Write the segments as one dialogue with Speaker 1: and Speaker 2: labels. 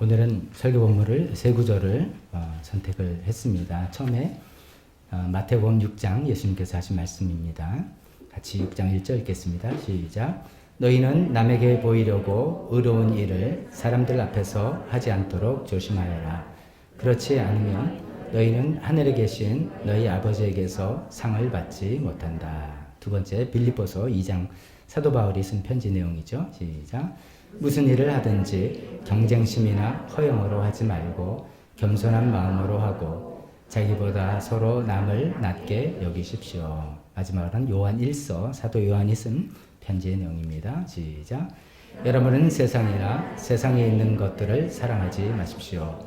Speaker 1: 오늘은 설교 본문을 세 구절을 선택을 했습니다. 처음에 마태복음 6장 예수님께서 하신 말씀입니다. 같이 6장 1절 읽겠습니다. 시작. 너희는 남에게 보이려고 의로운 일을 사람들 앞에서 하지 않도록 조심하여라. 그렇지 않으면 너희는 하늘에 계신 너희 아버지에게서 상을 받지 못한다. 두 번째 빌립보서 2장 사도 바울이 쓴 편지 내용이죠. 시작. 무슨 일을 하든지 경쟁심이나 허영으로 하지 말고 겸손한 마음으로 하고 자기보다 서로 남을 낮게 여기십시오. 마지막으로는 요한 1서 사도 요한이 쓴 편지의 내용입니다. 시작. 여러분은 세상이나 세상에 있는 것들을 사랑하지 마십시오.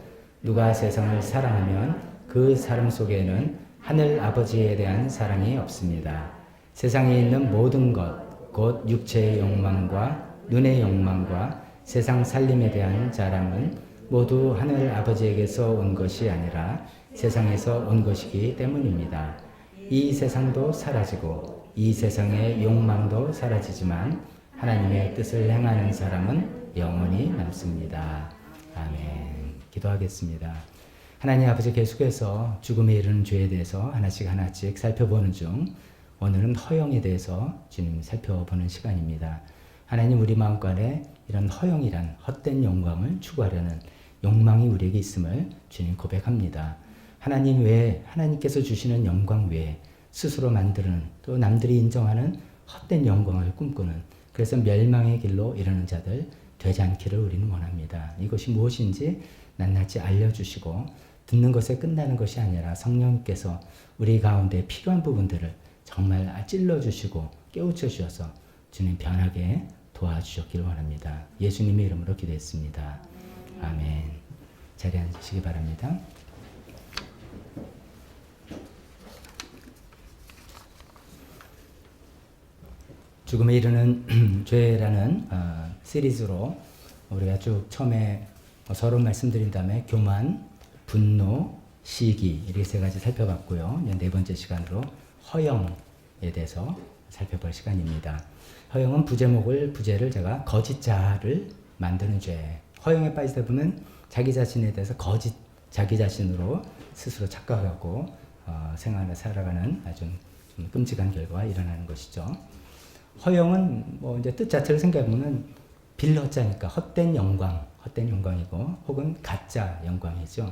Speaker 1: 누가 세상을 사랑하면 그 사람 속에는 하늘 아버지에 대한 사랑이 없습니다. 세상에 있는 모든 것, 곧 육체의 욕망과 눈의 욕망과 세상 살림에 대한 자랑은 모두 하늘 아버지에게서 온 것이 아니라 세상에서 온 것이기 때문입니다. 이 세상도 사라지고 이 세상의 욕망도 사라지지만 하나님의 뜻을 행하는 사람은 영원히 남습니다. 아멘. 기도하겠습니다. 하나님 아버지, 계속해서 죽음에 이르는 죄에 대해서 하나씩 살펴보는 중 오늘은 허영에 대해서 주님 살펴보는 시간입니다. 하나님, 우리 마음간에 이런 허영이란 헛된 영광을 추구하려는 욕망이 우리에게 있음을 주님 고백합니다. 하나님 외에, 하나님께서 주시는 영광 외에 스스로 만드는, 또 남들이 인정하는 헛된 영광을 꿈꾸는, 그래서 멸망의 길로 이르는 자들 되지 않기를 우리는 원합니다. 이것이 무엇인지 낱낱이 알려주시고 듣는 것에 끝나는 것이 아니라 성령님께서 우리 가운데 필요한 부분들을 정말 찔러주시고 깨우쳐 주셔서 주님 변하게 도와주셨기를 원합니다. 예수님의 이름으로 기도했습니다. 아멘. 자리에 앉으시기 바랍니다. 죽음에 이르는 죄라는 시리즈로 우리가 쭉 처음에 서로 말씀드린 다음에 교만, 분노, 시기 이렇게 세 가지 살펴봤고요. 네 번째 시간으로 허영에 대해서 살펴볼 시간입니다. 허영은 부제를 제가 거짓자를 만드는 죄. 허영에 빠지다 보면 자기 자신에 대해서 자기 자신으로 스스로 착각하고 생활을 살아가는 아주 좀 끔찍한 결과가 일어나는 것이죠. 허영은 뭐 이제 뜻 자체를 생각해보면 빌허자니까 헛된 영광이고 혹은 가짜 영광이죠.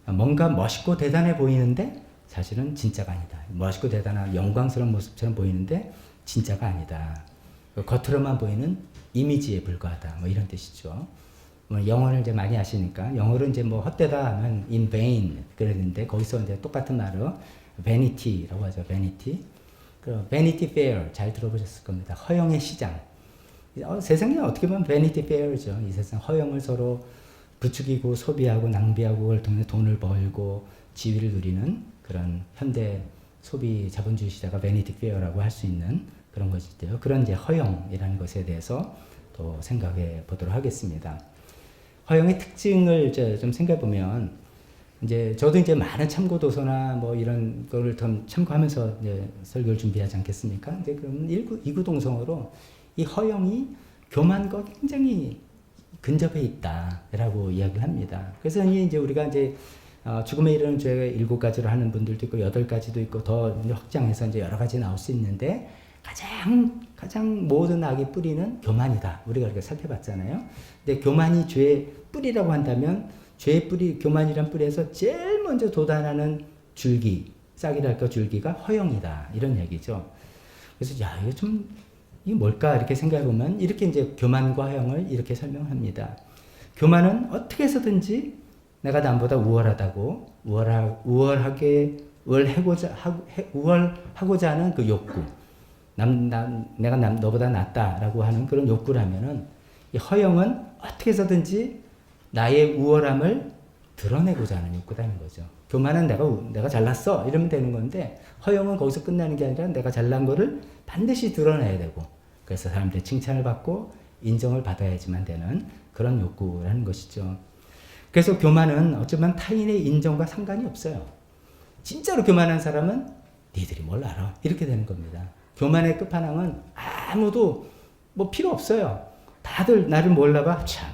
Speaker 1: 뭔가 멋있고 대단해 보이는데 사실은 진짜가 아니다. 멋있고 대단한 영광스러운 모습처럼 보이는데 진짜가 아니다. 겉으로만 보이는 이미지에 불과하다. 뭐 이런 뜻이죠. 영어를 이제 많이 아시니까 영어로 이제 뭐 헛되다 하면 in vain 그러는데 거기서 이제 똑같은 말로 vanity라고 하죠. vanity. 그 vanity fair 잘 들어보셨을 겁니다. 허영의 시장. 세상이 어떻게 보면 vanity fair죠. 이 세상 허영을 서로 부추기고 소비하고 낭비하고 그걸 통해 돈을 벌고 지위를 누리는 그런 현대 소비 자본주의 시대가 베니티 페어라고 할 수 있는 그런 것인데요. 그런 이제 허영이라는 것에 대해서 또 생각해 보도록 하겠습니다. 허영의 특징을 좀 생각해 보면 이제 저도 이제 많은 참고 도서나 뭐 이런 거를 좀 참고하면서 이제 설교를 준비하지 않겠습니까? 근데 그러면 이구동성으로 이 허영이 교만과 굉장히 근접해 있다라고 이야기를 합니다. 그래서 이제 우리가 이제 죽음에 이르는 죄 7가지로 하는 분들도 있고 8가지도 있고 더 확장해서 이제 여러 가지 나올 수 있는데 가장 모든 악의 뿌리는 교만이다. 우리가 이렇게 살펴봤잖아요. 근데 교만이 죄의 뿌리라고 한다면 죄의 뿌리, 교만이란 뿌리에서 제일 먼저 돋아나는 줄기, 싹이랄까 줄기가 허영이다. 이런 얘기죠. 그래서 이게 뭘까 이렇게 생각해 보면 이렇게 이제 교만과 허영을 이렇게 설명합니다. 교만은 어떻게 해서든지 내가 남보다 우월하다고 우월하고자 하는 그 욕구, 내가 너보다 낫다라고 하는 그런 욕구라면은 이 허영은 어떻게 해서든지 나의 우월함을 드러내고자 하는 욕구다는 거죠. 교만은 내가 잘났어 이러면 되는 건데 허영은 거기서 끝나는 게 아니라 내가 잘난 거를 반드시 드러내야 되고 그래서 사람들의 칭찬을 받고 인정을 받아야지만 되는 그런 욕구라는 것이죠. 그래서 교만은 어쩌면 타인의 인정과 상관이 없어요. 진짜로 교만한 사람은 니들이 뭘 알아 이렇게 되는 겁니다. 교만의 끝판왕은 아무도 뭐 필요 없어요. 다들 나를 몰라봐. 참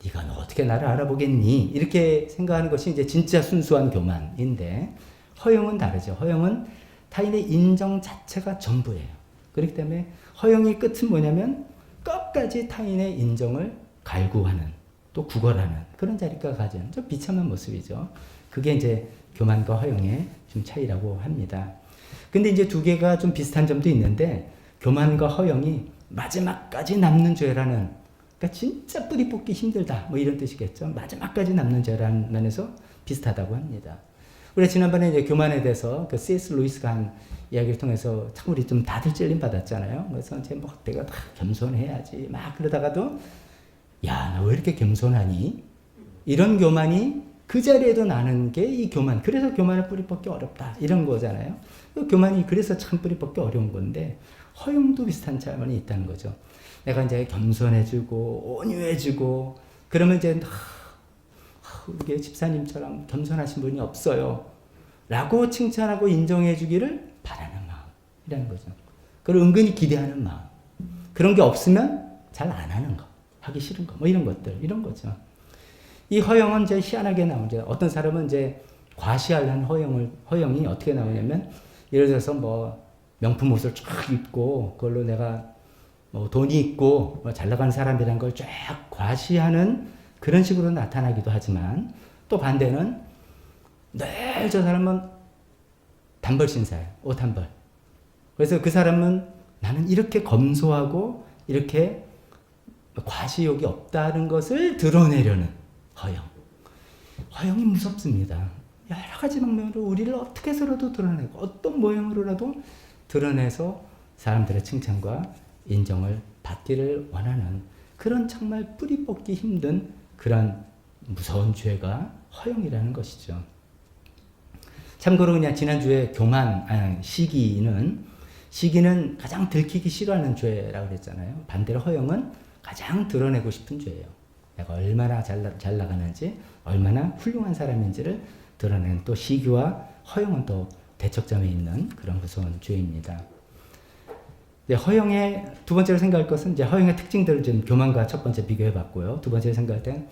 Speaker 1: 네가 너 어떻게 나를 알아보겠니? 이렇게 생각하는 것이 이제 진짜 순수한 교만인데, 허영은 다르죠. 허영은 타인의 인정 자체가 전부예요. 그렇기 때문에 허영의 끝은 뭐냐면 끝까지 타인의 인정을 갈구하는, 또 구걸하는 그런 자리가 가진 좀 비참한 모습이죠. 그게 이제 교만과 허영의 좀 차이라고 합니다. 근데 이제 두 개가 좀 비슷한 점도 있는데, 교만과 허영이 마지막까지 남는 죄라는, 그러니까 진짜 뿌리 뽑기 힘들다 뭐 이런 뜻이겠죠. 마지막까지 남는 죄라는 면에서 비슷하다고 합니다. 우리 지난번에 이제 교만에 대해서 그 C.S. 루이스가 한 이야기를 통해서 참 우리 좀 다들 찔림 받았잖아요. 그래서 이제 뭐 내가 다 겸손해야지 막 그러다가도 야, 나 왜 이렇게 겸손하니? 이런 교만이 그 자리에도 나는 게 이 교만. 그래서 교만을 뿌리 뽑기 어렵다 이런 거잖아요. 그 교만이 그래서 참 뿌리 뽑기 어려운 건데, 허용도 비슷한 차원이 있다는 거죠. 내가 이제 겸손해지고 온유해지고 그러면 이제 우리 집사님처럼 겸손하신 분이 없어요 라고 칭찬하고 인정해 주기를 바라는 마음이라는 거죠. 그걸 은근히 기대하는 마음. 그런 게 없으면 잘 안 하는 거, 하기 싫은 거, 뭐 이런 것들, 이런 거죠. 이 허영은 이제 희한하게 나오죠. 어떤 사람은 이제 과시하려는 허영이 어떻게 나오냐면, 예를 들어서 뭐 명품 옷을 쫙 입고 그걸로 내가 뭐 돈이 있고 뭐 잘 나가는 사람이라는 걸 쫙 과시하는 그런 식으로 나타나기도 하지만, 또 반대는 늘 저 사람은 단벌 신사예요. 옷 한 벌. 그래서 그 사람은 나는 이렇게 검소하고 이렇게 과시욕이 없다는 것을 드러내려는 허영. 허영이 무섭습니다. 여러 가지 방면으로 우리를 어떻게 해서라도 드러내고 어떤 모양으로라도 드러내서 사람들의 칭찬과 인정을 받기를 원하는 그런 정말 뿌리 뽑기 힘든 그런 무서운 죄가 허영이라는 것이죠. 참고로 그냥 지난주에 시기는 가장 들키기 싫어하는 죄라고 그랬잖아요. 반대로 허영은 가장 드러내고 싶은 죄예요. 내가 얼마나 잘 나가는지, 얼마나 훌륭한 사람인지를 드러내는, 또 시기와 허영은 또 대척점에 있는 그런 무서운 죄입니다. 허영의 두 번째로 생각할 것은 이제 허영의 특징들을 좀 교만과 첫 번째 비교해 봤고요. 두 번째로 생각할 땐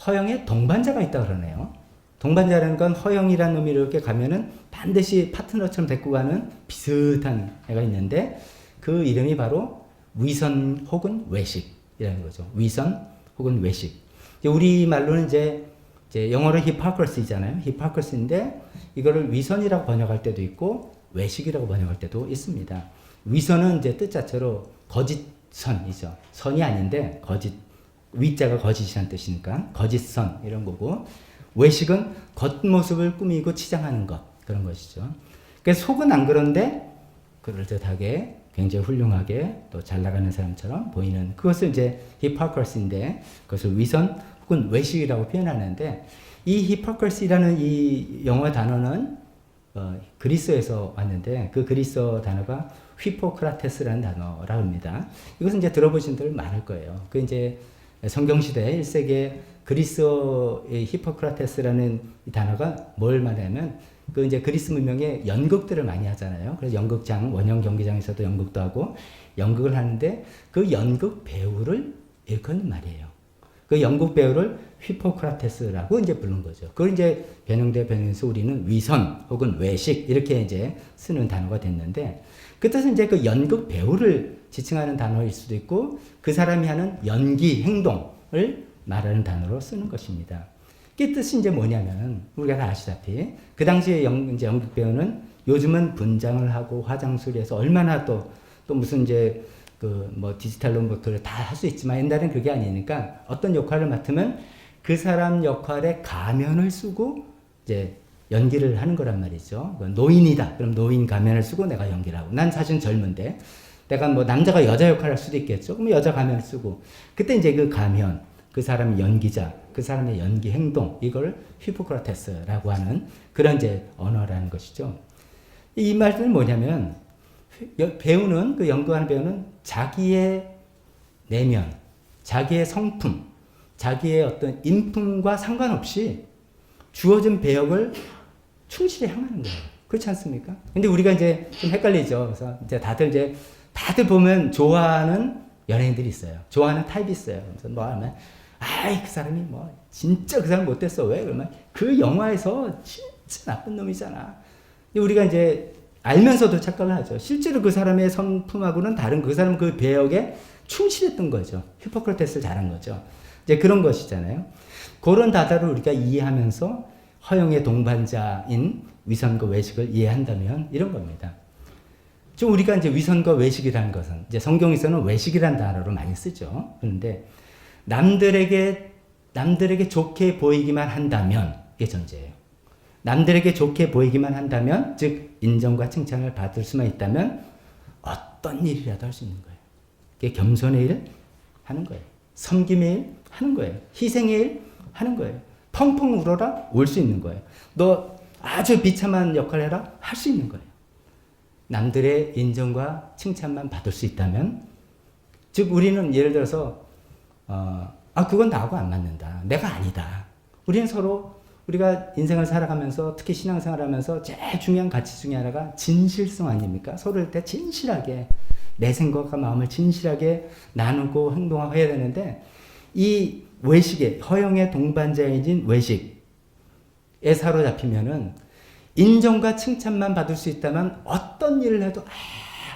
Speaker 1: 허영의 동반자가 있다 그러네요. 동반자라는 건 허영이라는 놈이 이렇게 가면은 반드시 파트너처럼 데리고 가는 비슷한 애가 있는데, 그 이름이 바로 위선 혹은 외식이라는 거죠. 위선 혹은 외식. 우리 말로는 이제 영어로 hypocrisy잖아요. hypocrisy인데 이거를 위선이라고 번역할 때도 있고 외식이라고 번역할 때도 있습니다. 위선은 이제 뜻 자체로 거짓선이죠. 선이 아닌데 거짓, 위자가 거짓이라는 뜻이니까 거짓선 이런 거고, 외식은 겉모습을 꾸미고 치장하는 것, 그런 것이죠. 그래서 속은 안 그런데 그럴듯하게 굉장히 훌륭하게 또 잘 나가는 사람처럼 보이는, 그것을 이제 hypocrisy인데 그것을 위선 혹은 외식이라고 표현하는데, 이 hypocrisy라는 이 영어 단어는 그리스에서 왔는데, 그 그리스어 단어가 휘포크라테스라는 단어라고 합니다. 이것은 이제 들어보신 분들 많을 거예요. 그 이제 성경시대 1세기에 그리스어의 히포크라테스라는 이 단어가 뭘 말하냐면, 그 이제 그리스 문명에 연극들을 많이 하잖아요. 그래서 연극장, 원형 경기장에서도 연극도 하고 연극을 하는데, 그 연극 배우를 일컫는 말이에요. 그 연극 배우를 히포크라테스라고 이제 부른 거죠. 그걸 이제 변형해서 우리는 위선 혹은 외식 이렇게 이제 쓰는 단어가 됐는데, 그 뜻은 이제 그 연극 배우를 지칭하는 단어일 수도 있고, 그 사람이 하는 연기 행동을 말하는 단어로 쓰는 것입니다. 그 뜻이 이제 뭐냐면, 우리가 다 아시다시피 그 당시에 이제 연극 배우는 요즘은 분장을 하고 화장술을 해서 얼마나 또 무슨 이제 그 뭐 디지털로 뭐 그걸 다 할 수 있지만, 옛날엔 그게 아니니까 어떤 역할을 맡으면 그 사람 역할에 가면을 쓰고 이제 연기를 하는 거란 말이죠. 노인이다. 그럼 노인 가면을 쓰고 내가 연기를 하고, 난 사실 젊은데 내가 뭐 남자가 여자 역할을 할 수도 있겠죠. 그럼 여자 가면을 쓰고, 그때 이제 그 가면, 그 사람의 연기자, 그 사람의 연기 행동, 이걸 히포크라테스라고 하는 그런 이제 언어라는 것이죠. 이 말은 뭐냐면, 배우는, 그 연구하는 배우는 자기의 내면, 자기의 성품, 자기의 어떤 인품과 상관없이 주어진 배역을 충실히 향하는 거예요. 그렇지 않습니까? 근데 우리가 이제 좀 헷갈리죠. 그래서 이제 다들 보면 좋아하는 연예인들이 있어요. 좋아하는 타입이 있어요. 그래서 뭐 하면 아이 그 사람이 뭐 진짜 그 사람 못됐어. 왜? 그러면 그 영화에서 진짜 나쁜 놈이잖아. 우리가 이제 알면서도 착각을 하죠. 실제로 그 사람의 성품하고는 다른 그 사람 그 배역에 충실했던 거죠. 히포크라테스를 잘한 거죠. 이제 그런 것이잖아요. 그런 다다를 우리가 이해하면서 허영의 동반자인 위선과 외식을 이해한다면 이런 겁니다. 좀 우리가 이제 위선과 외식이라는 것은 이제 성경에서는 외식이라는 단어로 많이 쓰죠. 그런데 남들에게 좋게 보이기만 한다면 이게 전제예요. 남들에게 좋게 보이기만 한다면, 즉 인정과 칭찬을 받을 수만 있다면 어떤 일이라도 할 수 있는 거예요. 그게 겸손의 일 하는 거예요. 섬김의 일 하는 거예요. 희생의 일 하는 거예요. 펑펑 울어라 울 수 있는 거예요. 너 아주 비참한 역할 해라 할 수 있는 거예요. 남들의 인정과 칭찬만 받을 수 있다면, 즉 우리는 예를 들어서 그건 나하고 안 맞는다. 내가 아니다. 우리는 서로 우리가 인생을 살아가면서 특히 신앙생활하면서 제일 중요한 가치 중에 하나가 진실성 아닙니까? 서로일 때 진실하게 내 생각과 마음을 진실하게 나누고 행동하고 해야 되는데, 이 외식에 허영의 동반자인 외식에 사로잡히면은 인정과 칭찬만 받을 수 있다면 어떤 일을 해도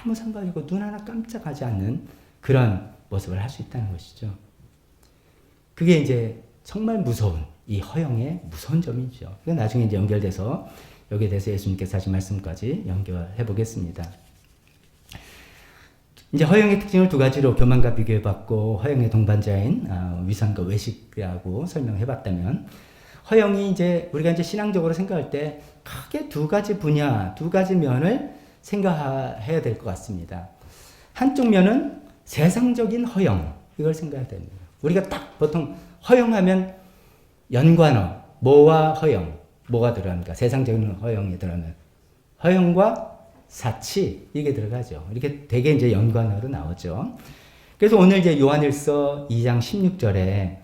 Speaker 1: 아무 상관이 없고 눈 하나 깜짝하지 않는 그런 모습을 할 수 있다는 것이죠. 그게 이제 정말 무서운 이 허영의 무서운 점이죠. 나중에 이제 연결돼서 여기에 대해서 예수님께서 하신 말씀까지 연결해 보겠습니다. 이제 허영의 특징을 두 가지로 교만과 비교해봤고 허영의 동반자인 위선과 외식이라고 설명해봤다면, 허영이 이제 우리가 이제 신앙적으로 생각할 때 크게 두 가지 분야, 두 가지 면을 생각해야 될 것 같습니다. 한쪽 면은 세상적인 허영, 이걸 생각해야 됩니다. 우리가 딱 보통 허영하면 연관어, 뭐와 허영, 뭐가 들어갑니까? 세상적인 허영이 들어가면 허영과 사치, 이게 들어가죠. 이렇게 되게 이제 연관어로 나오죠. 그래서 오늘 이제 요한일서 2장 16절에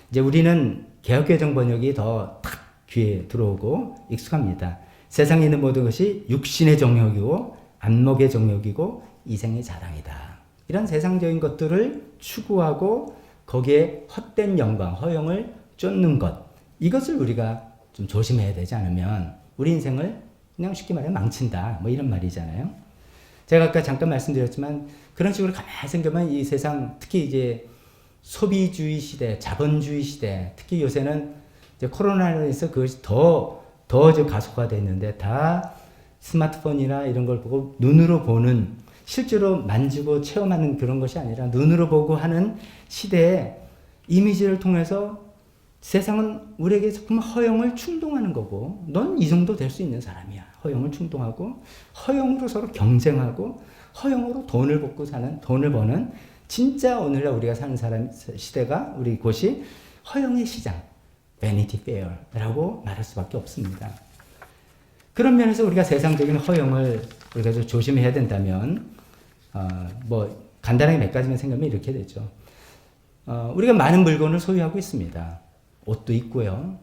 Speaker 1: 이제 우리는 개역개정 번역이 더 탁 귀에 들어오고 익숙합니다. 세상에 있는 모든 것이 육신의 정욕이고 안목의 정욕이고 이생의 자랑이다. 이런 세상적인 것들을 추구하고 거기에 헛된 영광, 허영을 쫓는 것, 이것을 우리가 좀 조심해야 되지 않으면 우리 인생을 그냥 쉽게 말하면 망친다, 뭐 이런 말이잖아요. 제가 아까 잠깐 말씀드렸지만 그런 식으로 가만히 생각하면 이 세상, 특히 이제 소비주의 시대, 자본주의 시대, 특히 요새는 이제 코로나로 인해서 그것이 더 가속화되어 있는데, 다 스마트폰이나 이런 걸 보고 눈으로 보는, 실제로 만지고 체험하는 그런 것이 아니라 눈으로 보고 하는 시대에 이미지를 통해서 세상은 우리에게 자꾸만 허영을 충동하는 거고, 넌 이 정도 될 수 있는 사람이야. 허영을 충동하고 허영으로 서로 경쟁하고 허영으로 돈을 버는, 진짜 오늘날 우리가 사는 사람 시대가, 우리 곳이 허영의 시장, Vanity Fair라고 말할 수밖에 없습니다. 그런 면에서 우리가 세상적인 허영을 우리가 좀 조심해야 된다면, 뭐 간단하게 몇 가지만 생각하면 이렇게 되죠. 우리가 많은 물건을 소유하고 있습니다. 옷도 있고요.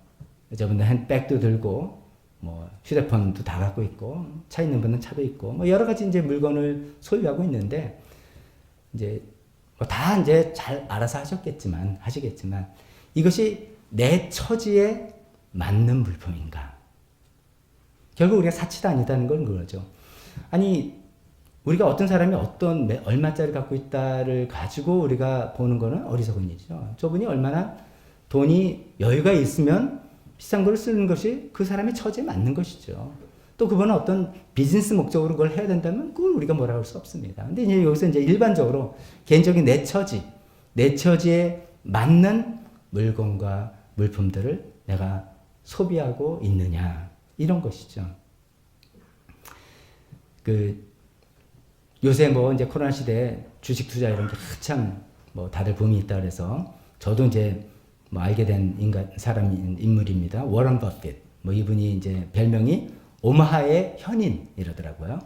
Speaker 1: 여자분들 핸드백도 들고, 뭐 휴대폰도 다 갖고 있고, 차 있는 분은 차도 있고, 뭐 여러 가지 이제 물건을 소유하고 있는데, 이제 뭐 다 이제 잘 알아서 하시겠지만 이것이 내 처지에 맞는 물품인가? 결국 우리가 사치도 아니다는 건 그거죠. 아니, 우리가 어떤 사람이 얼마짜리 갖고 있다를 가지고 우리가 보는 거는 어리석은 일이죠. 저분이 얼마나 돈이 여유가 있으면 비싼 걸 쓰는 것이 그 사람의 처지에 맞는 것이죠. 또 그분은 어떤 비즈니스 목적으로 그걸 해야 된다면 그걸 우리가 뭐라고 할 수 없습니다. 근데 이제 여기서 이제 일반적으로 개인적인 내 처지에 맞는 물건과 물품들을 내가 소비하고 있느냐, 이런 것이죠. 요새 뭐 이제 코로나 시대에 주식 투자 이런 게 한참 뭐 다들 붐이 있다 그래서 저도 이제 뭐 알게 된 인물입니다. 워런 버핏. 뭐 이분이 이제 별명이 오마하의 현인 이러더라고요.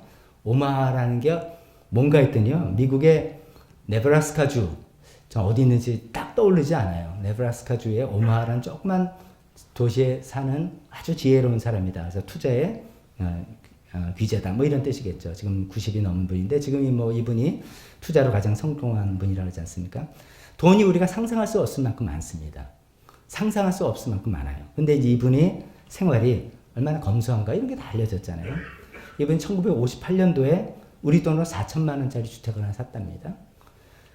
Speaker 1: 오마하라는 게 뭔가 했더니요, 미국의 네브라스카주, 저 어디 있는지 딱 떠오르지 않아요. 네브라스카주의 오마하라는 조그만 도시에 사는 아주 지혜로운 사람이다. 그래서 투자의 귀재다, 뭐 이런 뜻이겠죠. 지금 90이 넘은 분인데, 지금 뭐 이분이 투자로 가장 성공한 분이라고 하지 않습니까? 돈이 우리가 상상할 수 없을 만큼 많습니다. 상상할 수 없을 만큼 많아요. 근데 이분이 생활이 얼마나 검소한가 이런 게 다 알려졌잖아요. 이분이 1958년도에 우리 돈으로 4천만 원짜리 주택을 하나 샀답니다.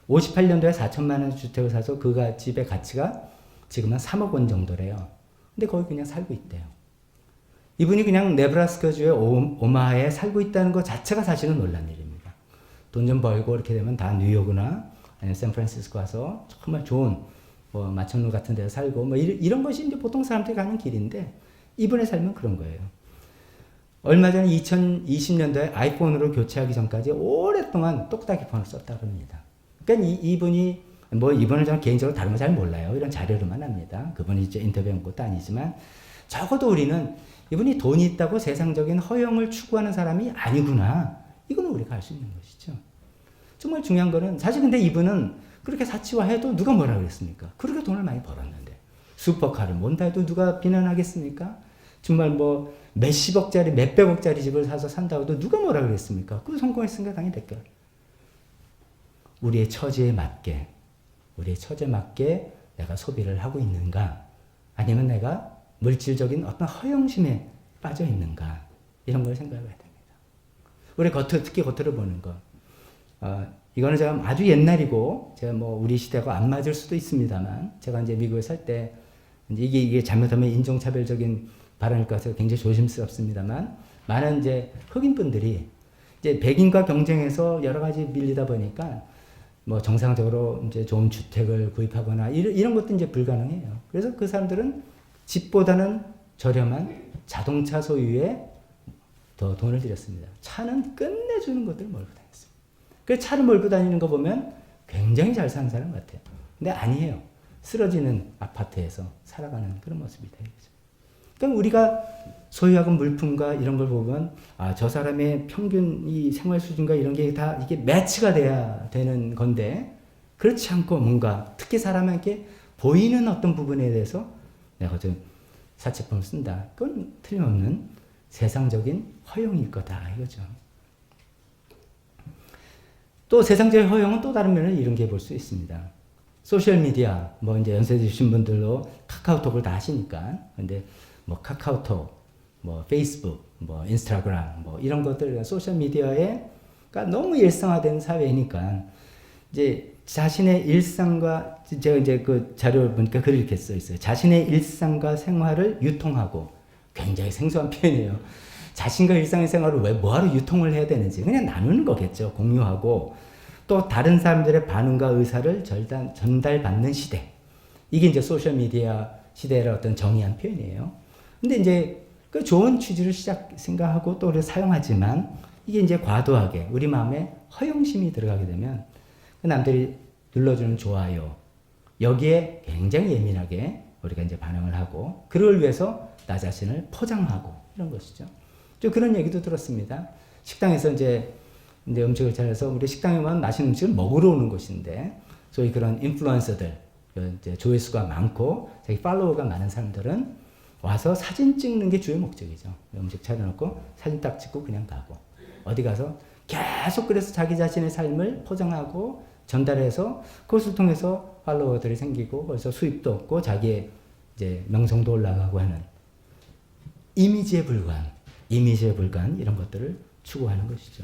Speaker 1: 58년도에 4천만 원 주택을 사서 그 집의 가치가 지금은 3억 원 정도래요. 근데 거기 그냥 살고 있대요. 이분이 그냥 네브라스카주의 오마하에 살고 있다는 것 자체가 사실은 놀란 일입니다. 돈 좀 벌고 이렇게 되면 다 뉴욕이나 아니면 샌프란시스코 가서 정말 좋은 뭐 마천루 같은 데서 살고 뭐 이런 것이 이제 보통 사람들이 가는 길인데 이분의 삶은 그런 거예요. 얼마 전에 2020년도에 아이폰으로 교체하기 전까지 오랫동안 똑딱이 폰을 썼다고 합니다. 그러니까 이분이 뭐 이분은 저는 개인적으로 다른 거 잘 몰라요. 이런 자료로만 합니다. 그분이 이제 인터뷰한 것도 아니지만 적어도 우리는 이분이 돈이 있다고 세상적인 허영을 추구하는 사람이 아니구나. 이거는 우리가 알 수 있는 것이죠. 정말 중요한 거는 사실 근데 이분은 그렇게 사치화해도 누가 뭐라 그랬습니까? 그렇게 돈을 많이 벌었는데 슈퍼카를 몬다 해도 누가 비난하겠습니까? 정말 뭐 몇십억짜리 몇백억짜리 집을 사서 산다고 해도 누가 뭐라 그랬습니까? 그 성공했으니까 당연히 될까? 우리의 처지에 맞게 내가 소비를 하고 있는가? 아니면 내가 물질적인 어떤 허영심에 빠져 있는가? 이런 걸 생각해야 됩니다. 우리 특히 겉으로 보는 거. 이거는 제가 아주 옛날이고, 제가 뭐 우리 시대가 안 맞을 수도 있습니다만, 제가 이제 미국에 살 때, 이게 잘못하면 인종차별적인 발언일 것 같아서 굉장히 조심스럽습니다만, 많은 이제 흑인분들이 이제 백인과 경쟁해서 여러 가지 밀리다 보니까, 뭐 정상적으로 이제 좋은 주택을 구입하거나 이런 것도 이제 불가능해요. 그래서 그 사람들은 집보다는 저렴한 자동차 소유에 더 돈을 들였습니다. 차는 끝내주는 것들을 몰고 다녔어요. 그 차를 몰고 다니는 거 보면 굉장히 잘 사는 사람 같아요. 근데 아니에요. 쓰러지는 아파트에서 살아가는 그런 모습이다. 그러니까 우리가 소유하고 물품과 이런 걸 보면 저 사람의 평균 이 생활 수준과 이런 게 다 이게 매치가 돼야 되는 건데 그렇지 않고 뭔가 특히 사람에게 보이는 어떤 부분에 대해서 내가 좀 사치품을 쓴다. 그건 틀림없는 세상적인 허용일 거다 이거죠. 또 세상적인 허용은 또 다른 면을 이런 게 볼 수 있습니다. 소셜 미디어 뭐 이제 연세 드신 분들도 카카오톡을 다 하시니까 근데 뭐 카카오톡, 뭐 페이스북, 뭐 인스타그램, 뭐 이런 것들 소셜 미디어가 너무 일상화된 사회니까 이제 자신의 일상과 제가 이제 그 자료를 보니까 글을 이렇게 써 있어요. 자신의 일상과 생활을 유통하고 굉장히 생소한 표현이에요. 자신과 일상의 생활을 왜 뭐하러 유통을 해야 되는지 그냥 나누는 거겠죠. 공유하고 또 다른 사람들의 반응과 의사를 전달받는 시대. 이게 이제 소셜 미디어 시대의 어떤 정의한 표현이에요. 근데 이제 그 좋은 취지를 생각하고 또 사용하지만 이게 이제 과도하게 우리 마음에 허영심이 들어가게 되면 그 남들이 눌러주는 좋아요. 여기에 굉장히 예민하게 우리가 이제 반응을 하고 그를 위해서 나 자신을 포장하고 이런 것이죠. 좀 그런 얘기도 들었습니다. 식당에서 이제 음식을 차려서 우리 식당에 오면 맛있는 음식을 먹으러 오는 곳인데 소위 그런 인플루언서들 이제 조회수가 많고 자기 팔로워가 많은 사람들은 와서 사진 찍는 게 주요 목적이죠. 음식 차려놓고 사진 딱 찍고 그냥 가고 어디 가서 계속 그래서 자기 자신의 삶을 포장하고 전달해서 그것을 통해서 팔로워들이 생기고 거기서 수입도 얻고 자기의 이제 명성도 올라가고 하는 이미지에 불과한 이런 것들을 추구하는 것이죠.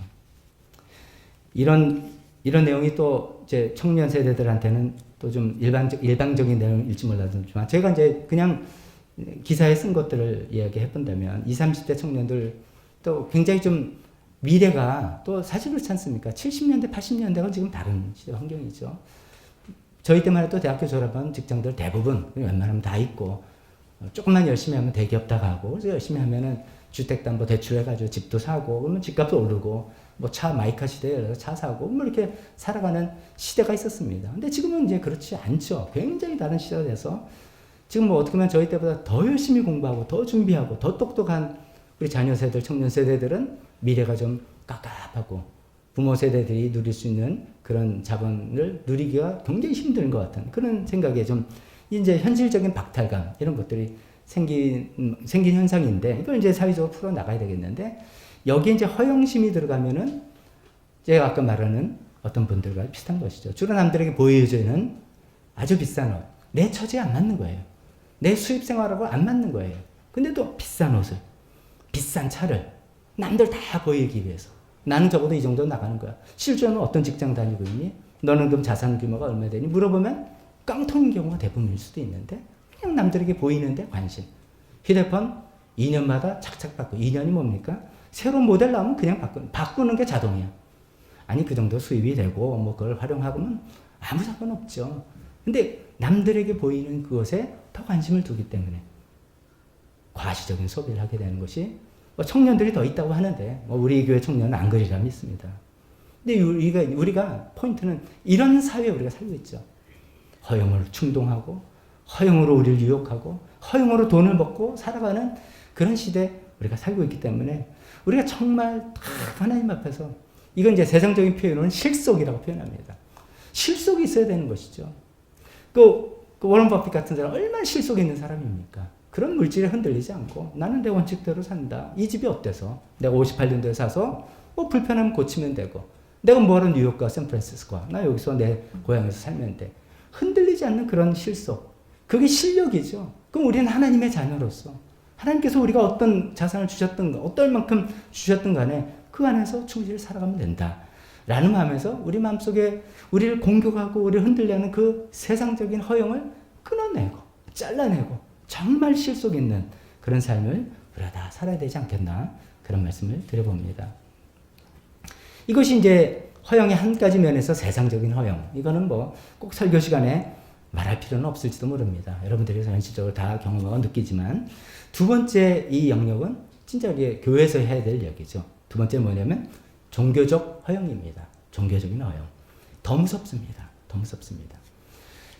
Speaker 1: 이런 내용이 또 이제 청년 세대들한테는 또 좀 일방적인 내용일지 몰라도지만 제가 이제 그냥 기사에 쓴 것들을 이야기해 본다면 20, 30대 청년들 또 굉장히 좀 미래가 또 사실 그렇지 않습니까? 70년대, 80년대가 지금 다른 시대 환경이죠. 저희 때만 해도 대학교 졸업한 직장들 대부분 웬만하면 다 있고 조금만 열심히 하면 대기업 다 가고 그래서 열심히 하면은 주택담보 대출해가지고 집도 사고 그러면 집값도 오르고 뭐 차 마이카 시대에 차 사고 뭐 이렇게 살아가는 시대가 있었습니다. 근데 지금은 이제 그렇지 않죠. 굉장히 다른 시대가 돼서 지금 뭐 어떻게 보면 저희 때보다 더 열심히 공부하고 더 준비하고 더 똑똑한 우리 자녀 세대들, 청년 세대들은 미래가 좀 깝깝하고 부모 세대들이 누릴 수 있는 그런 자본을 누리기가 굉장히 힘든 것 같은 그런 생각에 좀 이제 현실적인 박탈감 이런 것들이 생긴 현상인데 이걸 이제 사회적으로 풀어 나가야 되겠는데 여기에 이제 허영심이 들어가면은 제가 아까 말하는 어떤 분들과 비슷한 것이죠. 주로 남들에게 보여지는 아주 비싼 옷. 내 처지에 안 맞는 거예요. 내 수입 생활하고 안 맞는 거예요. 근데도 비싼 옷을, 비싼 차를 남들 다 보이기 위해서. 나는 적어도 이 정도 나가는 거야. 실제로는 어떤 직장 다니고 있니? 너는 그럼 자산 규모가 얼마 되니? 물어보면 깡통인 경우가 대부분일 수도 있는데 그냥 남들에게 보이는데 관심. 휴대폰 2년마다 착착 바꾸고. 2년이 뭡니까? 새로운 모델 나오면 그냥 바꾸는 게 자동이야. 아니 그 정도 수입이 되고 뭐 그걸 활용하고는 아무 상관없죠. 근데 남들에게 보이는 그것에 더 관심을 두기 때문에 과시적인 소비를 하게 되는 것이 뭐 청년들이 더 있다고 하는데 뭐 우리 교회 청년은 안 그리라 믿습니다. 근데 우리가 포인트는 이런 사회에 우리가 살고 있죠. 허영으로 충동하고 허영으로 우리를 유혹하고 허영으로 돈을 먹고 살아가는 그런 시대에 우리가 살고 있기 때문에 우리가 정말 다 하나님 앞에서 이건 이제 세상적인 표현으로는 실속이라고 표현합니다. 실속이 있어야 되는 것이죠. 그 워런 버핏 같은 사람 얼마나 실속 있는 사람입니까? 그런 물질에 흔들리지 않고 나는 내 원칙대로 산다. 이 집이 어때서? 내가 58년도에 사서 뭐 불편하면 고치면 되고 내가 뭐하러 뉴욕과 샌프란시스코와 나 여기서 내 고향에서 살면 돼. 흔들리지 않는 그런 실속. 그게 실력이죠. 그럼 우리는 하나님의 자녀로서 하나님께서 우리가 어떤 자산을 주셨든 어떨 만큼 주셨든 간에 그 안에서 충실히 살아가면 된다. 라는 마음에서 우리 마음속에 우리를 공격하고 우리를 흔들려는 그 세상적인 허영을 끊어내고 잘라내고 정말 실속 있는 그런 삶을 우리가 다 살아야 되지 않겠나 그런 말씀을 드려봅니다. 이것이 이제 허영의 한 가지 면에서 세상적인 허영. 이거는 뭐 꼭 설교 시간에 말할 필요는 없을지도 모릅니다. 여러분들이 현실적으로 다 경험하고 느끼지만 두 번째 이 영역은 진짜 우리 교회에서 해야 될 얘기죠. 두 번째 뭐냐면 종교적 허영입니다. 종교적인 허영. 더 무섭습니다. 더 무섭습니다.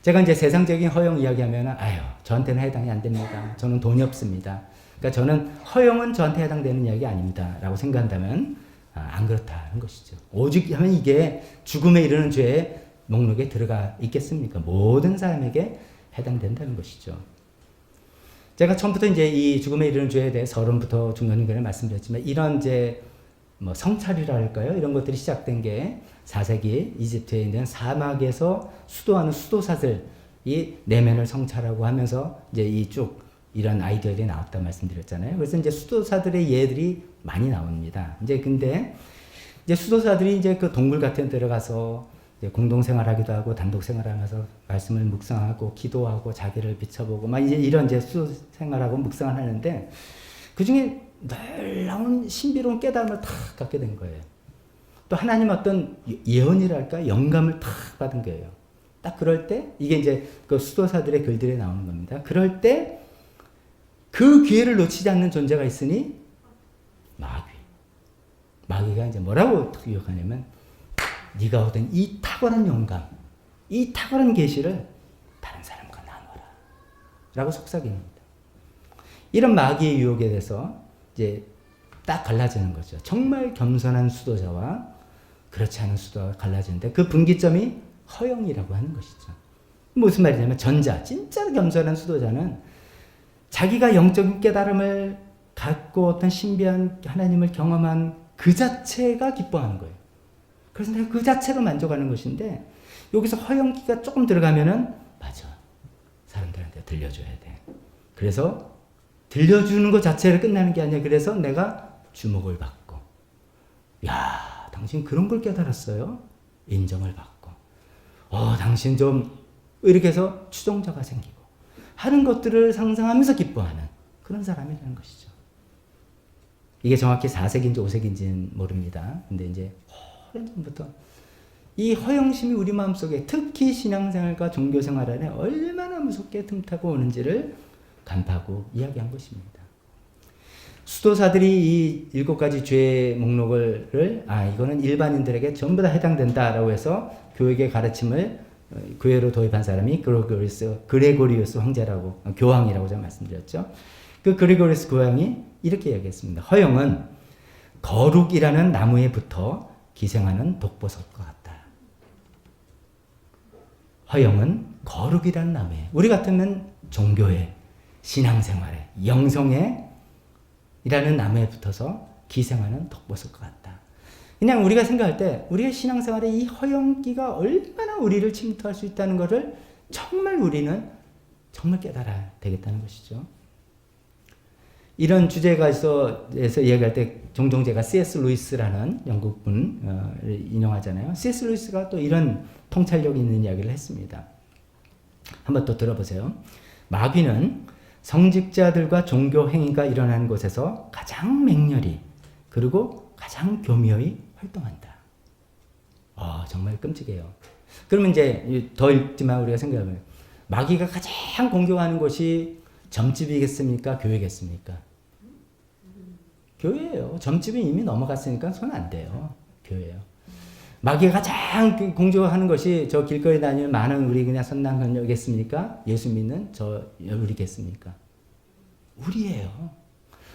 Speaker 1: 제가 이제 세상적인 허영 이야기하면 아유 저한테는 해당이 안 됩니다. 저는 돈이 없습니다. 그러니까 저는 허영은 저한테 해당되는 이야기 아닙니다. 라고 생각한다면 안 그렇다는 것이죠. 오직 하면 이게 죽음에 이르는 죄의 목록에 들어가 있겠습니까? 모든 사람에게 해당된다는 것이죠. 제가 처음부터 이제 이 죽음에 이르는 죄에 대해 서론부터 중간중간에 말씀드렸지만 이런 이제 뭐 성찰이라 할까요? 이런 것들이 시작된 게 4세기 이집트에 있는 사막에서 수도하는 수도사들이 내면을 성찰하고 하면서 이제 이 쭉 이런 아이디어들이 나왔다 말씀드렸잖아요. 그래서 이제 수도사들의 예들이 많이 나옵니다. 이제 근데 이제 수도사들이 이제 그 동굴 같은 데 들어가서 이제 공동생활하기도 하고 단독생활하면서 말씀을 묵상하고 기도하고 자기를 비춰보고 막 이제 이런 이제 수도생활하고 묵상을 하는데 그 중에 놀라운 신비로운 깨달음을 탁 갖게 된 거예요. 또 하나님 어떤 예언이랄까 영감을 탁 받은 거예요. 딱 그럴 때 이게 이제 그 수도사들의 글들에 나오는 겁니다. 그럴 때 그 기회를 놓치지 않는 존재가 있으니 마귀. 마귀가 이제 뭐라고 유혹하냐면 네가 얻은 이 탁월한 영감, 이 탁월한 계시를 다른 사람과 나눠라. 라고 속삭입니다. 이런 마귀의 유혹에 대해서 이제 딱 갈라지는 거죠. 정말 겸손한 수도자와 그렇지 않은 수도가 갈라지는데 그 분기점이 허영이라고 하는 것이죠. 무슨 말이냐면 전자, 진짜로 겸손한 수도자는 자기가 영적인 깨달음을 갖고 어떤 신비한 하나님을 경험한 그 자체가 기뻐하는 거예요. 그래서 내가 그 자체로 만족하는 것인데 여기서 허영기가 조금 들어가면은 맞아. 사람들한테 들려줘야 돼. 그래서 들려주는 것 자체를 끝나는 게 아니라 그래서 내가 주목을 받고 야 당신 그런 걸 깨달았어요? 인정을 받고 당신 좀 이렇게 해서 추종자가 생기고 하는 것들을 상상하면서 기뻐하는 그런 사람이라는 것이죠. 이게 정확히 4세기인지 5세기인지는 모릅니다. 근데 이제 오랜 전부터 이 허영심이 우리 마음속에 특히 신앙생활과 종교생활 안에 얼마나 무섭게 틈타고 오는지를 간파하고 이야기한 것입니다. 수도사들이 이 7가지 죄의 목록을 이거는 일반인들에게 전부 다 해당된다라고 해서 교육의 가르침을 교회로 도입한 사람이 그레고리우스 황제라고 교황이라고 제가 말씀드렸죠. 그 그레고리우스 교황이 이렇게 얘기했습니다. 허영은 거룩이라는 나무에 붙어 기생하는 독보석과 같다. 허영은 거룩이라는 나무에 우리 같으면 종교에 신앙생활에 영성에 이라는 나무에 붙어서 기생하는 독보석과 같다. 그냥 우리가 생각할 때 우리의 신앙생활에 이 허영기가 얼마나 우리를 침투할 수 있다는 것을 정말 우리는 정말 깨달아야 되겠다는 것이죠. 이런 주제가에서 이야기할 때 종종 제가 C.S. 루이스라는 영국분을 인용하잖아요. C.S. 루이스가 또 이런 통찰력 있는 이야기를 했습니다. 한번 또 들어보세요. 마귀는 성직자들과 종교 행위가 일어나는 곳에서 가장 맹렬히 그리고 가장 교묘히 활동한다. 정말 끔찍해요. 그러면 이제 더 읽지만 우리가 생각해보면 마귀가 가장 공격하는 곳이 점집이겠습니까? 교회겠습니까? 교회예요. 점집은 이미 넘어갔으니까 손 안 돼요. 교회예요. 마귀가 가장 공격하는 것이 저 길거리 다니는 많은 우리 그냥 선남선녀겠습니까? 예수 믿는 우리겠습니까? 우리예요.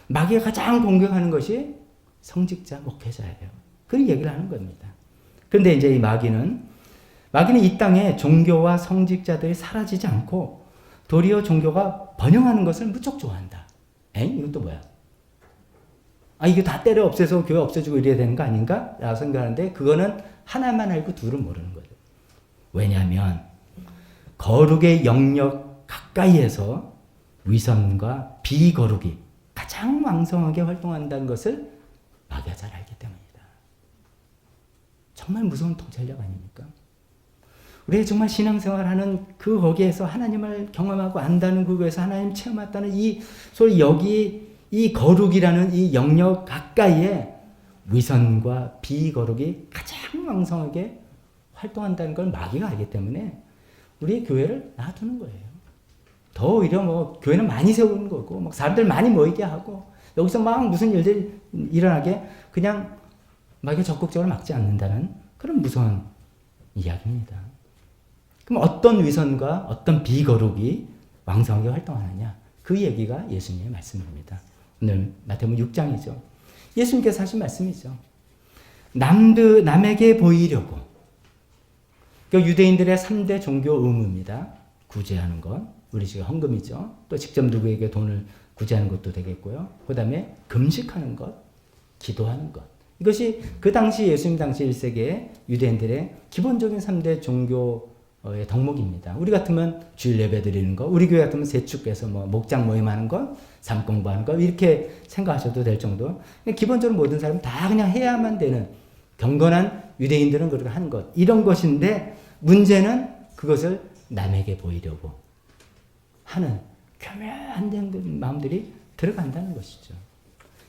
Speaker 1: 마귀가 가장 공격하는 것이 성직자 목회자예요. 그런 얘기를 하는 겁니다. 그런데 이제 이 마귀는 이 땅에 종교와 성직자들이 사라지지 않고 도리어 종교가 번영하는 것을 무척 좋아한다. 이것도 뭐야? 이거 다 때려 없애서 교회 없애주고 이래야 되는 거 아닌가? 라고 생각하는데 그거는 하나만 알고 둘은 모르는 거예요. 왜냐하면 거룩의 영역 가까이에서 위선과 비거룩이 가장 왕성하게 활동한다는 것을 마귀가 잘 알기 때문이다. 정말 무서운 통찰력 아닙니까? 우리가 정말 신앙생활하는 그 거기에서 하나님을 경험하고 안다는 그거에서 하나님 체험했다는 소위 여기 이 거룩이라는 이 영역 가까이에 위선과 비거룩이 가장 왕성하게 활동한다는 걸 마귀가 알기 때문에 우리 교회를 놔두는 거예요. 더 오히려 교회는 많이 세우는 거고 사람들 많이 모이게 하고 여기서 막 무슨 일들이 일어나게 그냥 마귀가 적극적으로 막지 않는다는 그런 무서운 이야기입니다. 그럼 어떤 위선과 어떤 비거룩이 왕성하게 활동하느냐? 그 얘기가 예수님의 말씀입니다. 오늘 마태복음 6장이죠. 예수님께서 하신 말씀이죠. 남에게 보이려고. 유대인들의 3대 종교 의무입니다. 구제하는 것. 우리 지금 헌금이죠. 또 직접 누구에게 돈을 구제하는 것도 되겠고요. 그 다음에 금식하는 것, 기도하는 것. 이것이 그 당시 예수님 당시 1세기의 유대인들의 기본적인 3대 종교의 덕목입니다. 우리 같으면 주일 예배 드리는 거, 우리 교회 같으면 세축해서 목장 모임하는 것, 삶 공부하는 것 이렇게 생각하셔도 될 정도. 기본적으로 모든 사람은 다 그냥 해야만 되는 경건한 유대인들은 그렇게 하는 것 이런 것인데 문제는 그것을 남에게 보이려고 하는 교묘한 마음들이 들어간다는 것이죠.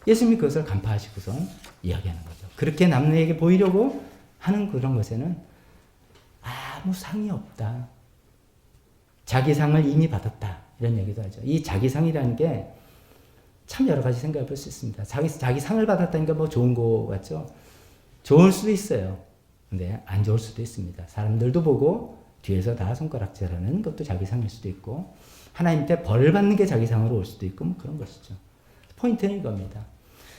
Speaker 1: 예수님이 그것을 간파하시고서 이야기하는 거죠. 그렇게 남에게 보이려고 하는 그런 것에는 아무 상이 없다. 자기 상을 이미 받았다. 이런 얘기도 하죠. 이 자기 상이라는 게 참 여러 가지 생각해 볼 수 있습니다. 자기 상을 받았다니까 좋은 거 같죠? 좋을 수도 있어요. 근데 안 좋을 수도 있습니다. 사람들도 보고 뒤에서 다 손가락질하는 것도 자기 상일 수도 있고 하나님께 벌을 받는 게 자기 상으로 올 수도 있고 그런 것이죠. 포인트는 이겁니다.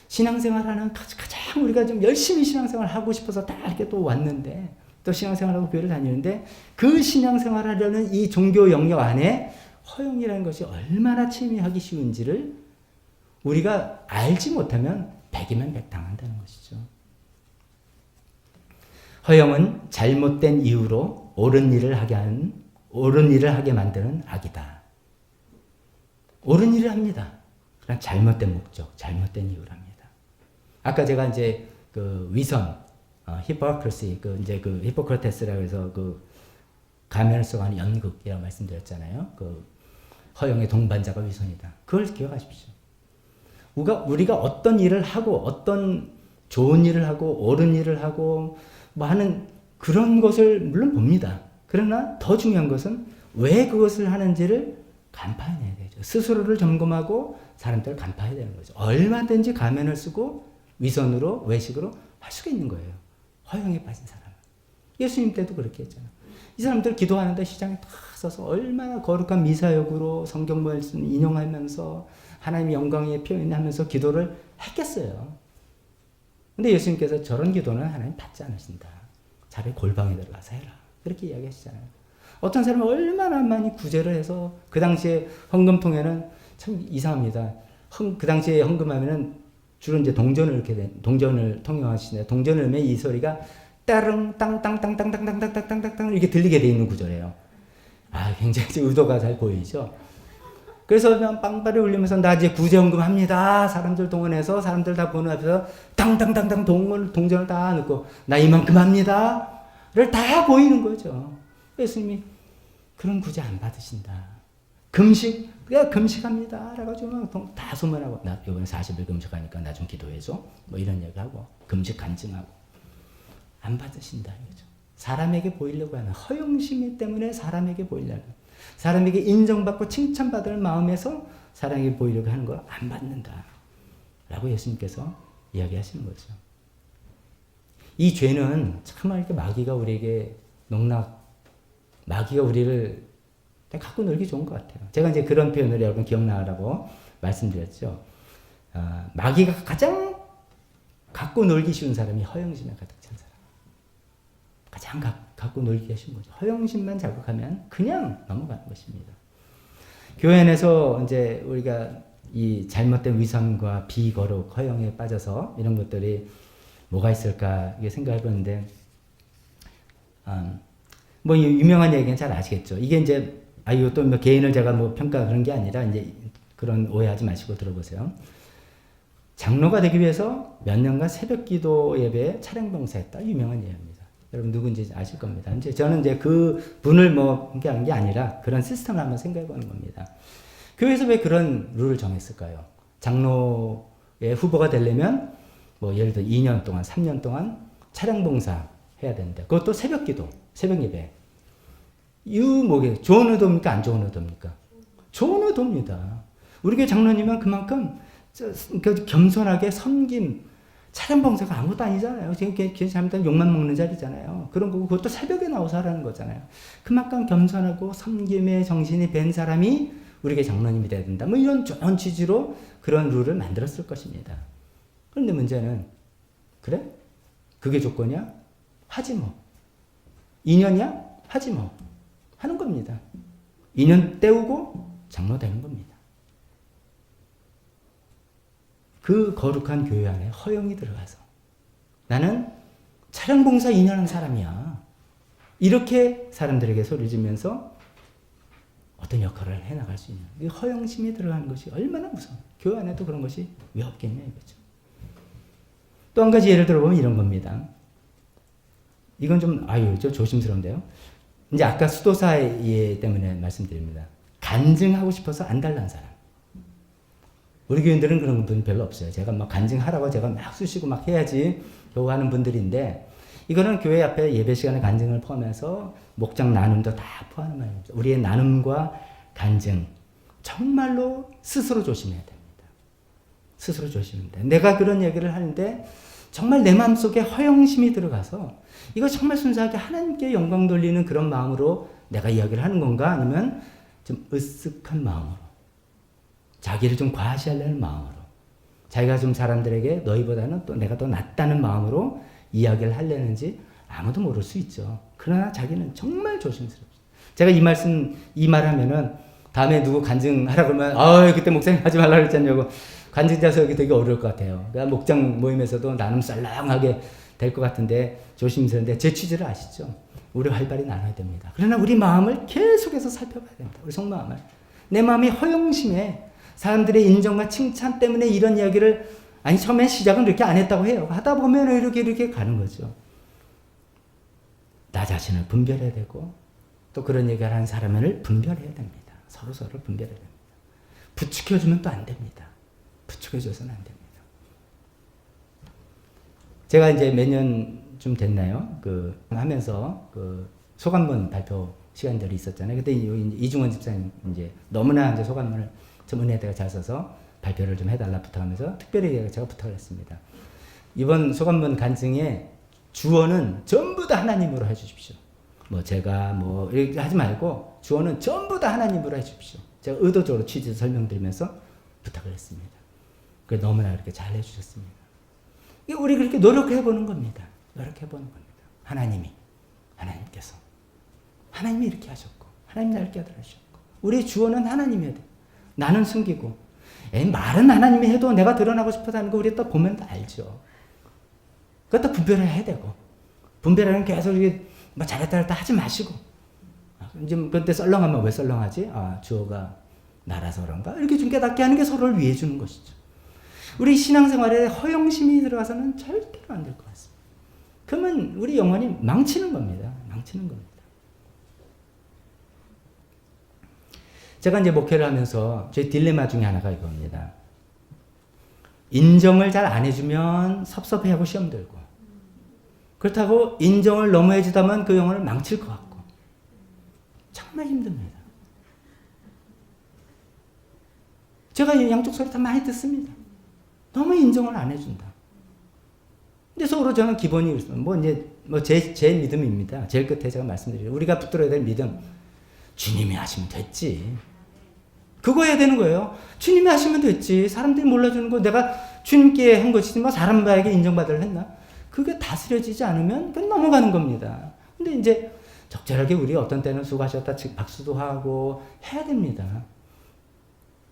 Speaker 1: 신앙생활하는 가장 우리가 좀 열심히 신앙생활 하고 싶어서 다 이렇게 또 왔는데 또 신앙생활하고 교회를 다니는데 그 신앙생활하려는 이 종교 영역 안에 허용이라는 것이 얼마나 침해하기 쉬운지를 우리가 알지 못하면 백이면 백당한다는 것이죠. 허영은 잘못된 이유로 옳은 일을 하게 만드는 악이다. 옳은 일을 합니다. 그러나 잘못된 목적, 잘못된 이유로 합니다. 아까 제가 이제 그 위선, 히포크리시, 그 히포크라테스라고 해서 그 가면을 쓰고 하는 연극이라고 말씀드렸잖아요. 그 허영의 동반자가 위선이다. 그걸 기억하십시오. 우리가 어떤 일을 하고 어떤 좋은 일을 하고 옳은 일을 하고 하는 그런 것을 물론 봅니다. 그러나 더 중요한 것은 왜 그것을 하는지를 간파해내야 되죠. 스스로를 점검하고 사람들을 간파해야 되는 거죠. 얼마든지 가면을 쓰고 위선으로 외식으로 할 수가 있는 거예요. 허영에 빠진 사람은. 예수님 때도 그렇게 했잖아요. 이 사람들 기도하는데 시장에 다 서서 얼마나 거룩한 미사역으로 성경 말씀 인용하면서 하나님의 영광에 표현하면서 기도를 했겠어요. 근데 예수님께서 저런 기도는 하나님 받지 않으신다. 차라리 골방에 들어가서 해라. 그렇게 이야기하시잖아요. 어떤 사람은 얼마나 많이 구제를 해서 그 당시에 헌금통에는 참 이상합니다. 그 당시에 헌금하면은 주로 이제 동전을 통용하시는데 동전을 넣으면 이 소리가 따릉 땅땅땅땅땅땅땅땅땅땅 이렇게 들리게 돼 있는 구조래요. 굉장히 의도가 잘 보이죠. 그래서 그냥 빵빠레 울리면서 나 이제 구제헌금 합니다. 사람들 동원해서 사람들 다 보는 앞에서 당당당당 동전을 다 넣고 나 이만큼 합니다.를 다 보이는 거죠. 예수님이 그런 구제 안 받으신다. 금식합니다. 그래가지고 다 소문하고 나 이번에 40일 금식하니까 나 좀 기도해줘. 뭐 이런 얘기하고 금식 간증하고 안 받으신다 이거죠. 사람에게 보이려고 하는 허영심 때문에 사람에게 보이려고 사람에게 인정받고 칭찬받을 마음에서 사람에게 보이려고 하는 거 안 받는다. 라고 예수님께서 이야기하시는 거죠. 이 죄는 정말 이렇게 마귀가 우리에게 마귀가 우리를 갖고 놀기 좋은 것 같아요. 제가 이제 그런 표현을 여러분 기억나라고 말씀드렸죠. 마귀가 가장 갖고 놀기 쉬운 사람이 허영심에 가득 찬 사람. 가장 갖고 놀기가 쉬운 거죠. 허영심만 자극하면 그냥 넘어가는 것입니다. 교회 안에서 이제 우리가 이 잘못된 위선과 비거룩, 허영에 빠져서 이런 것들이 뭐가 있을까 이게 생각해 보는데, 뭐 유명한 얘기는 잘 아시겠죠. 이게 이제 이것도 뭐 개인을 제가 뭐 평가 그런 게 아니라 이제 그런 오해하지 마시고 들어보세요. 장로가 되기 위해서 몇 년간 새벽기도 예배에 차량 봉사했다. 유명한 예입니다. 여러분 누군지 아실 겁니다. 이제 저는 이제 그 분을 뭐 한 게 아니라 그런 시스템을 한번 생각해 보는 겁니다. 교회에서 왜 그런 룰을 정했을까요? 장로의 후보가 되려면 뭐 예를 들어 2년 동안, 3년 동안 차량 봉사 해야 되는데 그것도 새벽기도, 새벽 예배. 뭐게 좋은 의도입니까? 안 좋은 의도입니까? 좋은 의도입니다. 우리 교회 장로님은 그만큼 겸손하게 섬김, 차량 봉사가 아무것도 아니잖아요. 지금 잘못하면 욕만 먹는 자리잖아요. 그런 거고 그것도 새벽에 나와서 하라는 거잖아요. 그만큼 겸손하고 섬김의 정신이 밴 사람이 우리 교회 장로님이 돼야 된다. 뭐 이런 좋은 취지로 그런 룰을 만들었을 것입니다. 그런데 문제는 그래? 그게 조건이야? 하지 뭐. 2년이야? 하지 뭐. 하는 겁니다. 2년 때우고 장로 되는 겁니다. 그 거룩한 교회 안에 허영이 들어가서 나는 차량 봉사 2년 한 사람이야. 이렇게 사람들에게 소리 지면서 어떤 역할을 해나갈 수 있는 이 허영심이 들어가는 것이 얼마나 무서워. 교회 안에도 그런 것이 왜 없겠냐 이거죠. 또 한 가지 예를 들어보면 이런 겁니다. 이건 좀 조심스러운데요. 이제 아까 수도사 예 때문에 말씀드립니다. 간증하고 싶어서 안 달란 사람. 우리 교인들은 그런 분 별로 없어요. 제가 막 간증하라고 제가 막 쑤시고 막 해야지 겨우 하는 분들인데 이거는 교회 앞에 예배 시간에 간증을 포함해서 목장 나눔도 다 포함하는 말입니다. 우리의 나눔과 간증 정말로 스스로 조심해야 됩니다. 스스로 조심해야 돼요. 내가 그런 얘기를 하는데 정말 내 마음속에 허영심이 들어가서 이거 정말 순수하게 하나님께 영광 돌리는 그런 마음으로 내가 이야기를 하는 건가 아니면 좀 으쓱한 마음으로 자기를 좀 과시하려는 마음으로 자기가 좀 사람들에게 너희보다는 또 내가 더 낫다는 마음으로 이야기를 하려는지 아무도 모를 수 있죠. 그러나 자기는 정말 조심스럽죠. 제가 이 말 하면은 다음에 누구 간증하라 그러면 그때 목사님 하지 말라 그랬잖냐고 간증자 서기 되게 어려울 것 같아요. 그러니까 목장 모임에서도 나름 썰렁하게 될 것 같은데 조심스러운데 제 취지를 아시죠? 우리 활발히 나눠야 됩니다. 그러나 우리 마음을 계속해서 살펴봐야 됩니다. 우리 속마음을. 내 마음이 허영심에 사람들의 인정과 칭찬 때문에 이런 이야기를 처음에 시작은 이렇게 안 했다고 해요. 하다 보면 이렇게 가는 거죠. 나 자신을 분별해야 되고 또 그런 얘기를 하는 사람을 분별해야 됩니다. 서로서로 분별해야 됩니다. 부추겨주면 또 안 됩니다. 부추겨줘서는 안 됩니다. 제가 이제 몇 년쯤 됐나요? 하면서 소감문 발표 시간들이 있었잖아요. 그때 이중원 집사님 너무나 소감문을 좀 은혜대가 잘 써서 발표를 좀 해달라 부탁하면서 특별히 제가 부탁을 했습니다. 이번 소감문 간증의 주어는 전부 다 하나님으로 해주십시오. 제가 이렇게 하지 말고 주어는 전부 다 하나님으로 해주십시오. 제가 의도적으로 취지를 설명드리면서 부탁을 했습니다. 그래 너무나 그렇게 잘 해주셨습니다. 우리 그렇게 노력해보는 겁니다. 노력해보는 겁니다. 하나님이 이렇게 하셨고 하나님 날 깨달으셨고 우리 주어는 하나님이어야 돼. 나는 숨기고 말은 하나님이 해도 내가 드러나고 싶어서 하는 거 우리 또 보면 알죠. 그것도 분별해야 되고 분별하는 계속 잘했다 하지 마시고 이제 그때 썰렁하면 왜 썰렁하지? 주어가 나라서 그런가? 이렇게 좀 깨닫게 하는 게 서로를 위해 주는 것이죠. 우리 신앙생활에 허영심이 들어가서는 절대로 안 될 것 같습니다. 그러면 우리 영혼이 망치는 겁니다. 망치는 겁니다. 제가 이제 목회를 하면서 제 딜레마 중에 하나가 이겁니다. 인정을 잘 안 해주면 섭섭해하고 시험 들고, 그렇다고 인정을 너무 해주다면 그 영혼을 망칠 것 같고, 정말 힘듭니다. 제가 양쪽 소리 다 많이 듣습니다. 너무 인정을 안 해준다. 근데 서로 저는 기본이 있습니다. 제 믿음입니다. 제일 끝에 제가 말씀드리죠. 우리가 붙들어야 될 믿음. 주님이 하시면 됐지. 그거 해야 되는 거예요. 주님이 하시면 됐지. 사람들이 몰라주는 거 내가 주님께 한 것이지 뭐 사람에게 인정받으려 했나? 그게 다스려지지 않으면 그건 넘어가는 겁니다. 근데 이제 적절하게 우리 어떤 때는 수고하셨다 박수도 하고 해야 됩니다.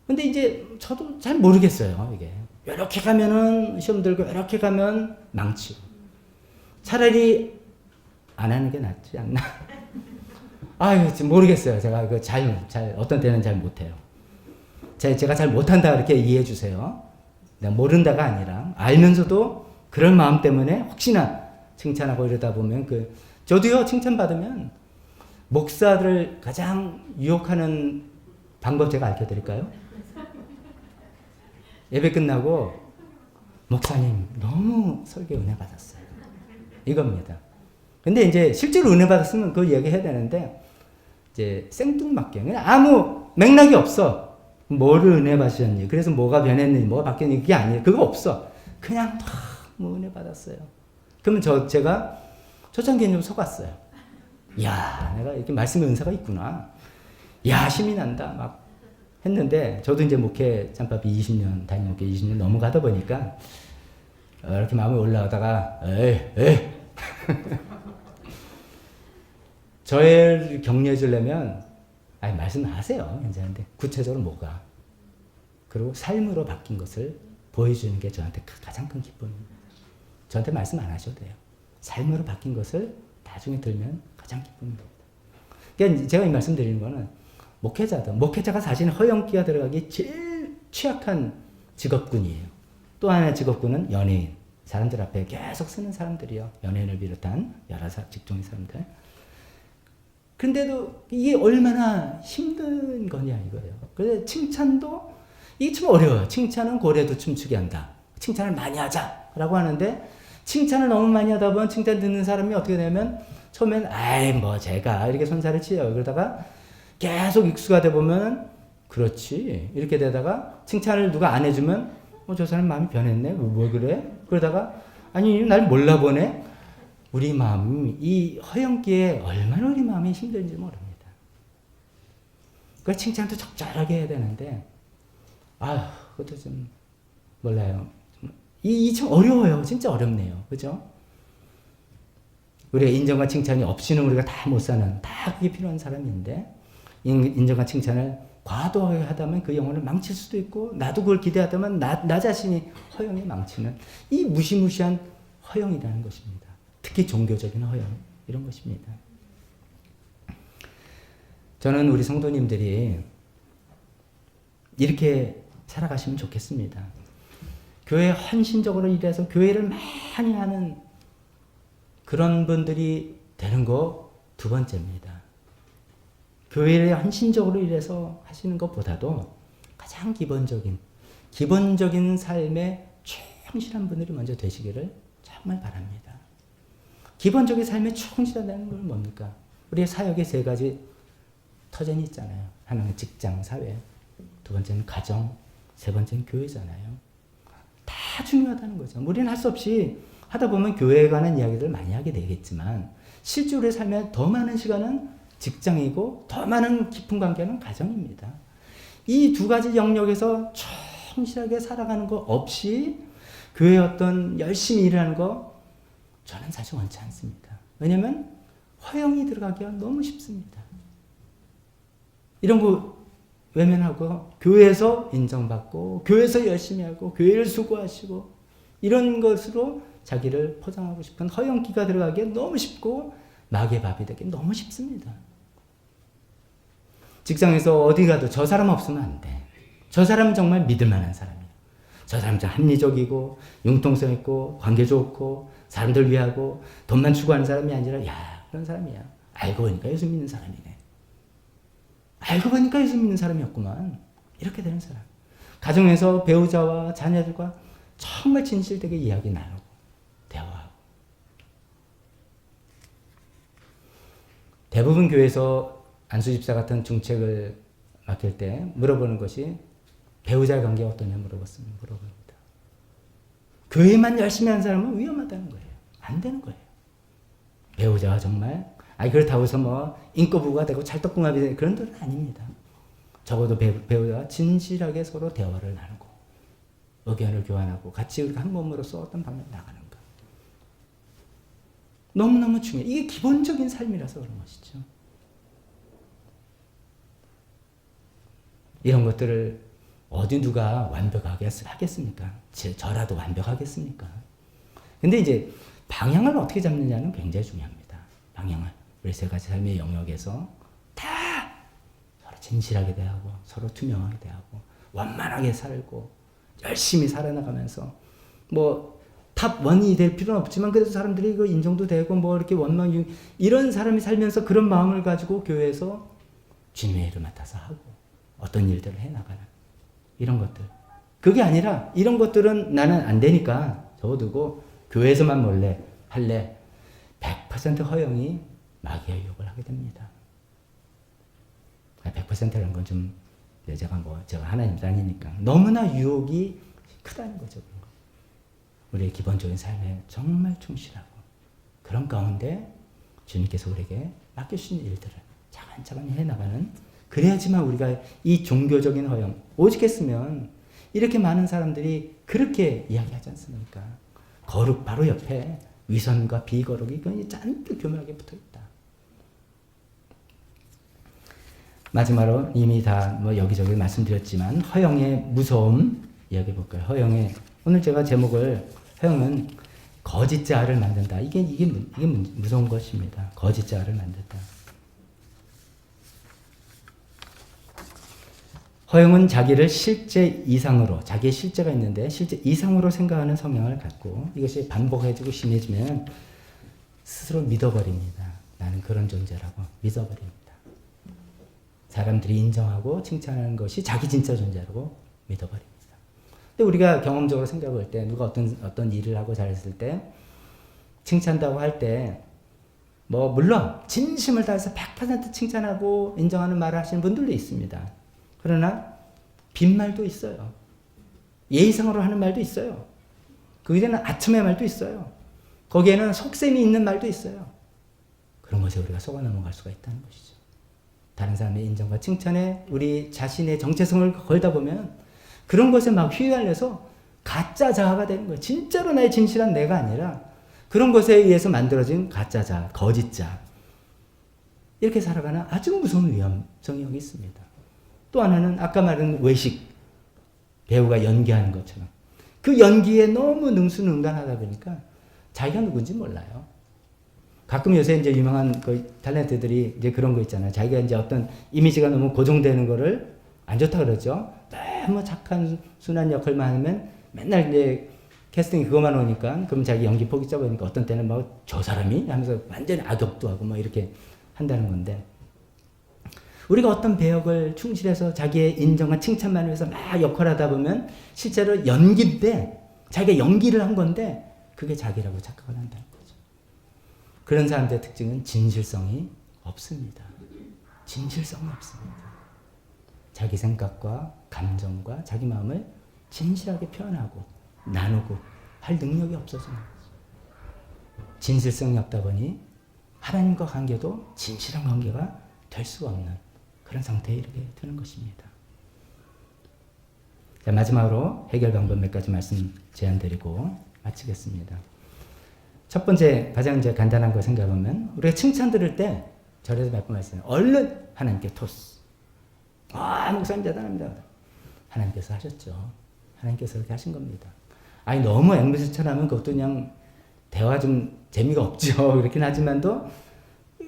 Speaker 1: 근데 이제 저도 잘 모르겠어요. 이게 이렇게 가면은 시험 들고 이렇게 가면 망치고, 차라리 안 하는 게 낫지 않나? 지금 모르겠어요. 제가 그 어떤 때는 잘 못해요. 제가 잘 못한다 이렇게 이해해 주세요. 내가 모른다가 아니라 알면서도 그런 마음 때문에 혹시나 칭찬하고 이러다 보면 저도요 칭찬받으면 목사들을 가장 유혹하는 방법 제가 알려드릴까요? 예배 끝나고 목사님 너무 설교 은혜 받았어요. 이겁니다. 근데 이제 실제로 은혜 받았으면 그걸 얘기해야 되는데 이제 생뚱맞게 그냥 아무 맥락이 없어. 뭐를 은혜 받으셨니? 그래서 뭐가 변했니? 뭐가 바뀌었니? 그게 아니에요. 그거 없어. 그냥 뭐 은혜 받았어요. 그러면 제가 초창기에 좀 속았어요. 야, 내가 이렇게 말씀의 은사가 있구나. 야, 힘이 난다. 막 했는데 저도 이제 목회 잠밥이 20년, 담임 목회 20년 넘어가다 보니까 이렇게 마음이 올라오다가 에이 저를 격려해 주려면 말씀하세요. 괜찮은데 구체적으로 뭐가? 그리고 삶으로 바뀐 것을 보여주는 게 저한테 가장 큰 기쁨입니다. 저한테 말씀 안 하셔도 돼요. 삶으로 바뀐 것을 나중에 들면 가장 기쁨입니다. 그러니까 제가 이 말씀 드리는 거는 목회자가 사실 허영기가 들어가기 제일 취약한 직업군이에요. 또 하나의 직업군은 연예인. 사람들 앞에 계속 쓰는 사람들이요. 연예인을 비롯한 여러 직종의 사람들. 근데도 이게 얼마나 힘든 거냐 이거예요. 그래서 칭찬도 이게 참 어려워요. 칭찬은 고래도 춤추게 한다. 칭찬을 많이 하자라고 하는데 칭찬을 너무 많이 하다 보면 칭찬 듣는 사람이 어떻게 되면 처음엔 제가 이렇게 손살을 치요. 그러다가 계속 익숙하다 보면 그렇지 이렇게 되다가 칭찬을 누가 안 해주면 저 사람 마음이 변했네. 뭐 그래? 그러다가 아니 날 몰라보네. 우리 마음이 이 허영기에 얼마나 우리 마음이 힘든지 모릅니다. 그 칭찬도 적절하게 해야 되는데 그것도 좀 몰라요. 이 참 어려워요. 진짜 어렵네요. 그죠? 우리가 인정과 칭찬이 없이는 우리가 다 못 사는 다 그게 필요한 사람인데 인정과 칭찬을 과도하게 하다면 그 영혼을 망칠 수도 있고 나도 그걸 기대하다면 나 자신이 허영에 망치는 이 무시무시한 허영이라는 것입니다. 특히 종교적인 허영 이런 것입니다. 저는 우리 성도님들이 이렇게 살아가시면 좋겠습니다. 교회 헌신적으로 일해서 교회를 많이 하는 그런 분들이 되는 거 두 번째입니다. 교회를 헌신적으로 일해서 하시는 것보다도 가장 기본적인 삶에 충실한 분들이 먼저 되시기를 정말 바랍니다. 기본적인 삶에 충실하다는 건 뭡니까? 우리의 사역의 세 가지 터전이 있잖아요. 하나는 직장, 사회, 두 번째는 가정, 세 번째는 교회잖아요. 다 중요하다는 거죠. 우리는 할 수 없이 하다 보면 교회에 관한 이야기들 많이 하게 되겠지만 실제 우리의 삶에 더 많은 시간은 직장이고 더 많은 깊은 관계는 가정입니다. 이 두 가지 영역에서 충실하게 살아가는 거 없이 교회에 어떤 열심히 일하는 거 저는 사실 원치 않습니다. 왜냐하면 허영이 들어가기가 너무 쉽습니다. 이런 거 외면하고 교회에서 인정받고 교회에서 열심히 하고 교회를 수고하시고 이런 것으로 자기를 포장하고 싶은 허영기가 들어가기에 너무 쉽고 마귀의 밥이 되기 너무 쉽습니다. 직장에서 어디 가도 저 사람 없으면 안 돼. 저 사람은 정말 믿을 만한 사람이야. 저 사람은 좀 합리적이고 융통성 있고 관계 좋고 사람들 위하고 돈만 추구하는 사람이 아니라 야 그런 사람이야. 알고 보니까 예수 믿는 사람이네. 알고 보니까 예수 믿는 사람이었구만. 이렇게 되는 사람. 가정에서 배우자와 자녀들과 정말 진실되게 이야기 나누고 대화하고. 대부분 교회에서 안수집사 같은 중책을 맡길 때 물어보는 것이 배우자의 관계가 어떠냐 물어봅니다. 교회만 열심히 하는 사람은 위험하다는 거예요. 안 되는 거예요. 배우자가 정말 그렇다고 해서 뭐 인꼬부가 되고 찰떡궁합이 되는 그런 분은 아닙니다. 적어도 배우자가 진실하게 서로 대화를 나누고 의견을 교환하고 같이 우리가 한 몸으로서 어떤 방향으로 나가는 것. 너무너무 중요해요. 이게 기본적인 삶이라서 그런 것이죠. 이런 것들을 어디 누가 완벽하게 하겠습니까? 저라도 완벽하겠습니까? 근데 이제 방향을 어떻게 잡느냐는 굉장히 중요합니다. 방향을. 우리 세 가지 삶의 영역에서 다 서로 진실하게 대하고 서로 투명하게 대하고 원만하게 살고 열심히 살아나가면서 뭐 탑 원이 될 필요는 없지만 그래도 사람들이 이거 인정도 되고 뭐 이렇게 원망 이런 사람이 살면서 그런 마음을 가지고 교회에서 주님의 일을 맡아서 하고 어떤 일들을 해나가는 이런 것들. 그게 아니라 이런 것들은 나는 안 되니까 접어두고 교회에서만 몰래 할래. 100% 허영이 마귀의 유혹을 하게 됩니다. 100%라는 건 좀 제가 하나님 아니니까 너무나 유혹이 크다는 거죠. 우리의 기본적인 삶에 정말 충실하고 그런 가운데 주님께서 우리에게 맡겨주신 일들을 차근차근 해나가는 그래야지만 우리가 이 종교적인 허영 오직 했으면 이렇게 많은 사람들이 그렇게 이야기하지 않습니까? 거룩 바로 옆에 위선과 비거룩이 그냥 잔뜩 교묘하게 붙어있다. 마지막으로 이미 다 뭐 여기저기 말씀드렸지만 허영의 무서움 이야기해 볼까요? 허영의 오늘 제가 제목을 허영은 거짓 자아를 만든다. 이게 무서운 것입니다. 거짓 자아를 만든다. 허영은 자기를 실제 이상으로 자기의 실제가 있는데 실제 이상으로 생각하는 성향을 갖고 이것이 반복해지고 심해지면 스스로 믿어버립니다. 나는 그런 존재라고 믿어버립니다. 사람들이 인정하고 칭찬하는 것이 자기 진짜 존재라고 믿어버립니다. 근데 우리가 경험적으로 생각해 볼 때 누가 어떤 일을 하고 잘했을 때 칭찬다고 할 때 뭐 물론 진심을 다해서 100% 칭찬하고 인정하는 말을 하시는 분들도 있습니다. 그러나 빈말도 있어요. 예의상으로 하는 말도 있어요. 거기에는 아첨의 말도 있어요. 거기에는 속셈이 있는 말도 있어요. 그런 것에 우리가 속아 넘어갈 수가 있다는 것이죠. 다른 사람의 인정과 칭찬에 우리 자신의 정체성을 걸다 보면 그런 것에 막 휘갈려서 가짜 자아가 되는 거예요. 진짜로 나의 진실한 내가 아니라 그런 것에 의해서 만들어진 가짜 자아, 거짓 자아. 이렇게 살아가는 아주 무서운 위험성이 여기 있습니다. 또 하나는 아까 말한 외식, 배우가 연기하는 것처럼 그 연기에 너무 능수능란하다 보니까 자기가 누군지 몰라요. 가끔 요새 이제 유명한 그 탤런트들이 이제 그런 거 있잖아요. 자기가 이제 어떤 이미지가 너무 고정되는 거를 안 좋다 그러죠. 너무 착한 순한 역할만 하면 맨날 이제 캐스팅이 그것만 오니까 그럼 자기 연기 폭이 좁으니까 어떤 때는 막 저 사람이 하면서 완전히 악역도 하고 막 이렇게 한다는 건데 우리가 어떤 배역을 충실해서 자기의 인정과 칭찬만 위해서 막 역할하다 보면 실제로 연기인데 자기가 연기를 한 건데 그게 자기라고 착각을 한다는 거죠. 그런 사람들의 특징은 진실성이 없습니다. 진실성이 없습니다. 자기 생각과 감정과 자기 마음을 진실하게 표현하고 나누고 할 능력이 없어서 진실성이 없다 보니 하나님과 관계도 진실한 관계가 될 수가 없는 그런 상태에 이르게 되는 것입니다. 자, 마지막으로 해결 방법 몇 가지 말씀 제안드리고 마치겠습니다. 첫 번째 가장 이제 간단한 거 생각하면 우리가 칭찬 들을 때 절에서 몇 번 말씀해요. 얼른 하나님께 토스. 목사님 대단합니다. 하나님께서 하셨죠. 하나님께서 그렇게 하신 겁니다. 아니 너무 앵무새처럼 하면 그것도 그냥 대화 좀 재미가 없죠. 그렇긴 하지만도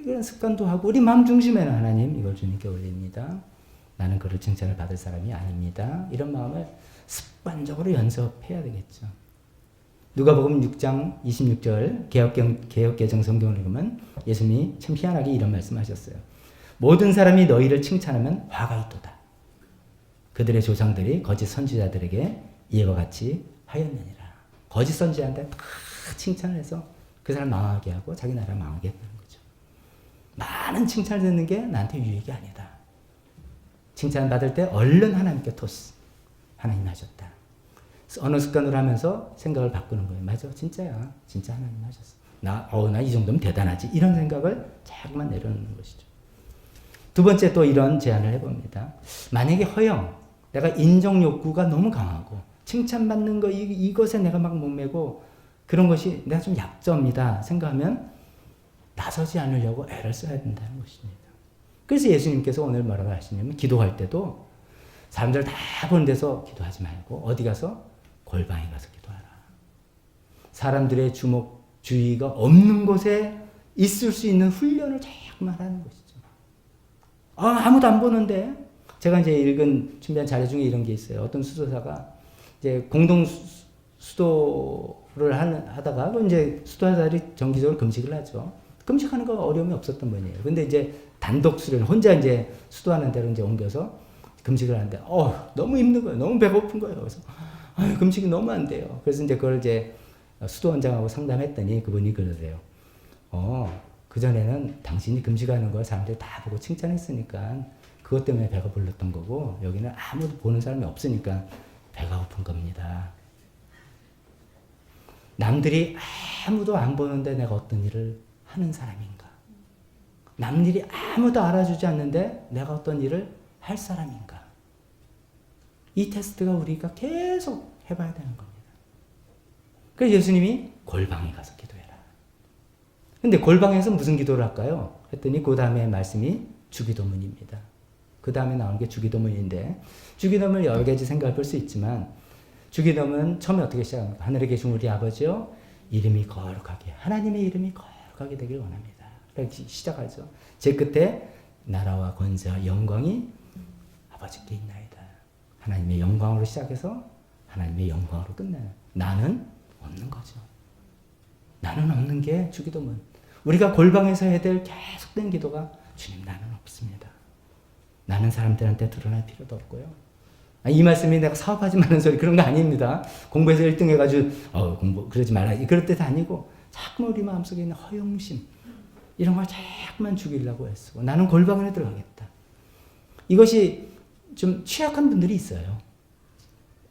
Speaker 1: 이런 습관도 하고 우리 마음 중심에는 하나님 이걸 주님께 올립니다. 나는 그를 칭찬을 받을 사람이 아닙니다. 이런 마음을 습관적으로 연습해야 되겠죠. 누가복음 6장 26절 개역개정 성경을 읽으면 예수님이 참 희한하게 이런 말씀하셨어요. 모든 사람이 너희를 칭찬하면 화가 있도다. 그들의 조상들이 거짓 선지자들에게 이와 같이 하였느니라. 거짓 선지자한테 다 칭찬을 해서 그 사람 망하게 하고 자기 나라 망하게 했다는 거죠. 많은 칭찬을 듣는 게 나한테 유익이 아니다. 칭찬 받을 때 얼른 하나님께 토스. 하나님 하셨다. 언어 습관으로 하면서 생각을 바꾸는 거예요. 맞아, 진짜야. 진짜 하나님 하셨어. 나 이 정도면 대단하지. 이런 생각을 자꾸만 내려놓는 것이죠. 두 번째 또 이런 제안을 해봅니다. 만약에 허영, 내가 인정 욕구가 너무 강하고 칭찬받는 거 이것에 내가 막 목매고 그런 것이 내가 좀 약점이다 생각하면 나서지 않으려고 애를 써야 된다는 것입니다. 그래서 예수님께서 오늘 뭐라고 하시냐면 기도할 때도 사람들 다 보는 데서 기도하지 말고 어디 가서 골방에 가서 기도하라. 사람들의 주의가 없는 곳에 있을 수 있는 훈련을 자꾸만 하는 것이죠. 아무도 안 보는데 제가 이제 읽은 준비한 자료 중에 이런 게 있어요. 어떤 수도사가 이제 공동 수도를 하다가 이제 수도사들이 정기적으로 금식을 하죠. 금식하는 거 어려움이 없었던 분이에요. 근데 이제 단독 수련 혼자 이제 수도하는 데로 이제 옮겨서 금식을 하는데 너무 힘든 거예요. 너무 배고픈 거예요. 그래서 금식이 너무 안 돼요. 그래서 이제 그걸 이제 수도원장하고 상담했더니 그분이 그러세요. 그전에는 당신이 금식하는 걸 사람들이 다 보고 칭찬했으니까 그것 때문에 배가 불렀던 거고 여기는 아무도 보는 사람이 없으니까 배가 고픈 겁니다. 남들이 아무도 안 보는데 내가 어떤 일을 하는 사람인가? 남일이 아무도 알아주지 않는데 내가 어떤 일을 할 사람인가? 이 테스트가 우리가 계속 해봐야 되는 겁니다. 그래서 예수님이 골방에 가서 기도해라. 근데 골방에서 무슨 기도를 할까요? 했더니 그 다음에 말씀이 주기도문입니다. 그 다음에 나오는 게 주기도문인데 주기도문을 여러 가지 생각해 볼 수 있지만 주기도문 처음에 어떻게 시작합니까? 하늘에 계신 우리 아버지요 이름이 거룩하게 하나님의 이름이 거룩하게 되길 원합니다. 이렇게 시작하죠. 제 끝에 나라와 권세와 영광이 아버지께 있나이다. 하나님의 영광으로 시작해서 하나님의 영광으로 끝나요. 나는 없는 거죠. 나는 없는 게 주기도문. 우리가 골방에서 해야 될 계속된 기도가 주님 나는 없습니다. 나는 사람들한테 드러날 필요도 없고요. 이 말씀이 내가 사업하지 말라는 소리 그런 거 아닙니다. 공부해서 1등 해가지고 공부 그러지 말라 그럴 뜻 아니고 자꾸 우리 마음속에 있는 허영심 이런 걸 자꾸만 죽이려고 했어. 나는 골방에 들어가겠다. 이것이 좀 취약한 분들이 있어요.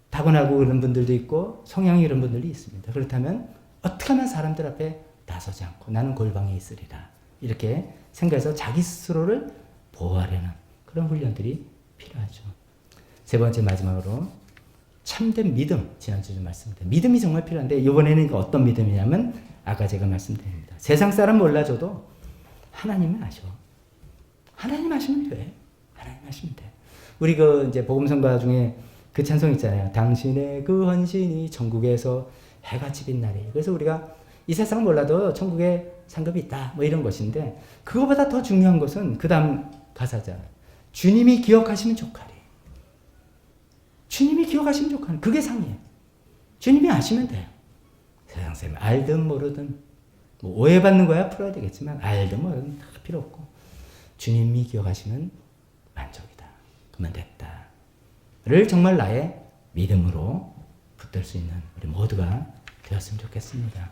Speaker 1: 타고나고 그런 분들도 있고 성향이 이런 분들이 있습니다. 그렇다면 어떻게 하면 사람들 앞에 나서지 않고 나는 골방에 있으리라 이렇게 생각해서 자기 스스로를 보호하려는 그런 훈련들이 필요하죠. 세 번째 마지막으로 참된 믿음 지난주에 말씀드렸는데 믿음이 정말 필요한데 이번에는 어떤 믿음이냐면 아까 제가 말씀드립니다. 세상 사람 몰라줘도 하나님은 아셔. 하나님 아시면 돼. 하나님 아시면 돼. 우리 이제 복음성가 중에 그 찬송 있잖아요. 당신의 그 헌신이 천국에서 해같이 빛나리. 그래서 우리가 이 세상 몰라도 천국에 상급이 있다. 뭐 이런 것인데 그거보다 더 중요한 것은 그 다음 가사잖아요. 주님이 기억하시면 족하리. 주님이 기억하시면 족하리. 그게 상이에요. 주님이 아시면 돼요. 세상 사람이 알든 모르든 뭐 오해받는 거야 풀어야 되겠지만 알든 모르든 다 필요 없고 주님이 기억하시면 만족이다. 그만 됐다. 를 정말 나의 믿음으로 붙들 수 있는 우리 모두가 되었으면 좋겠습니다.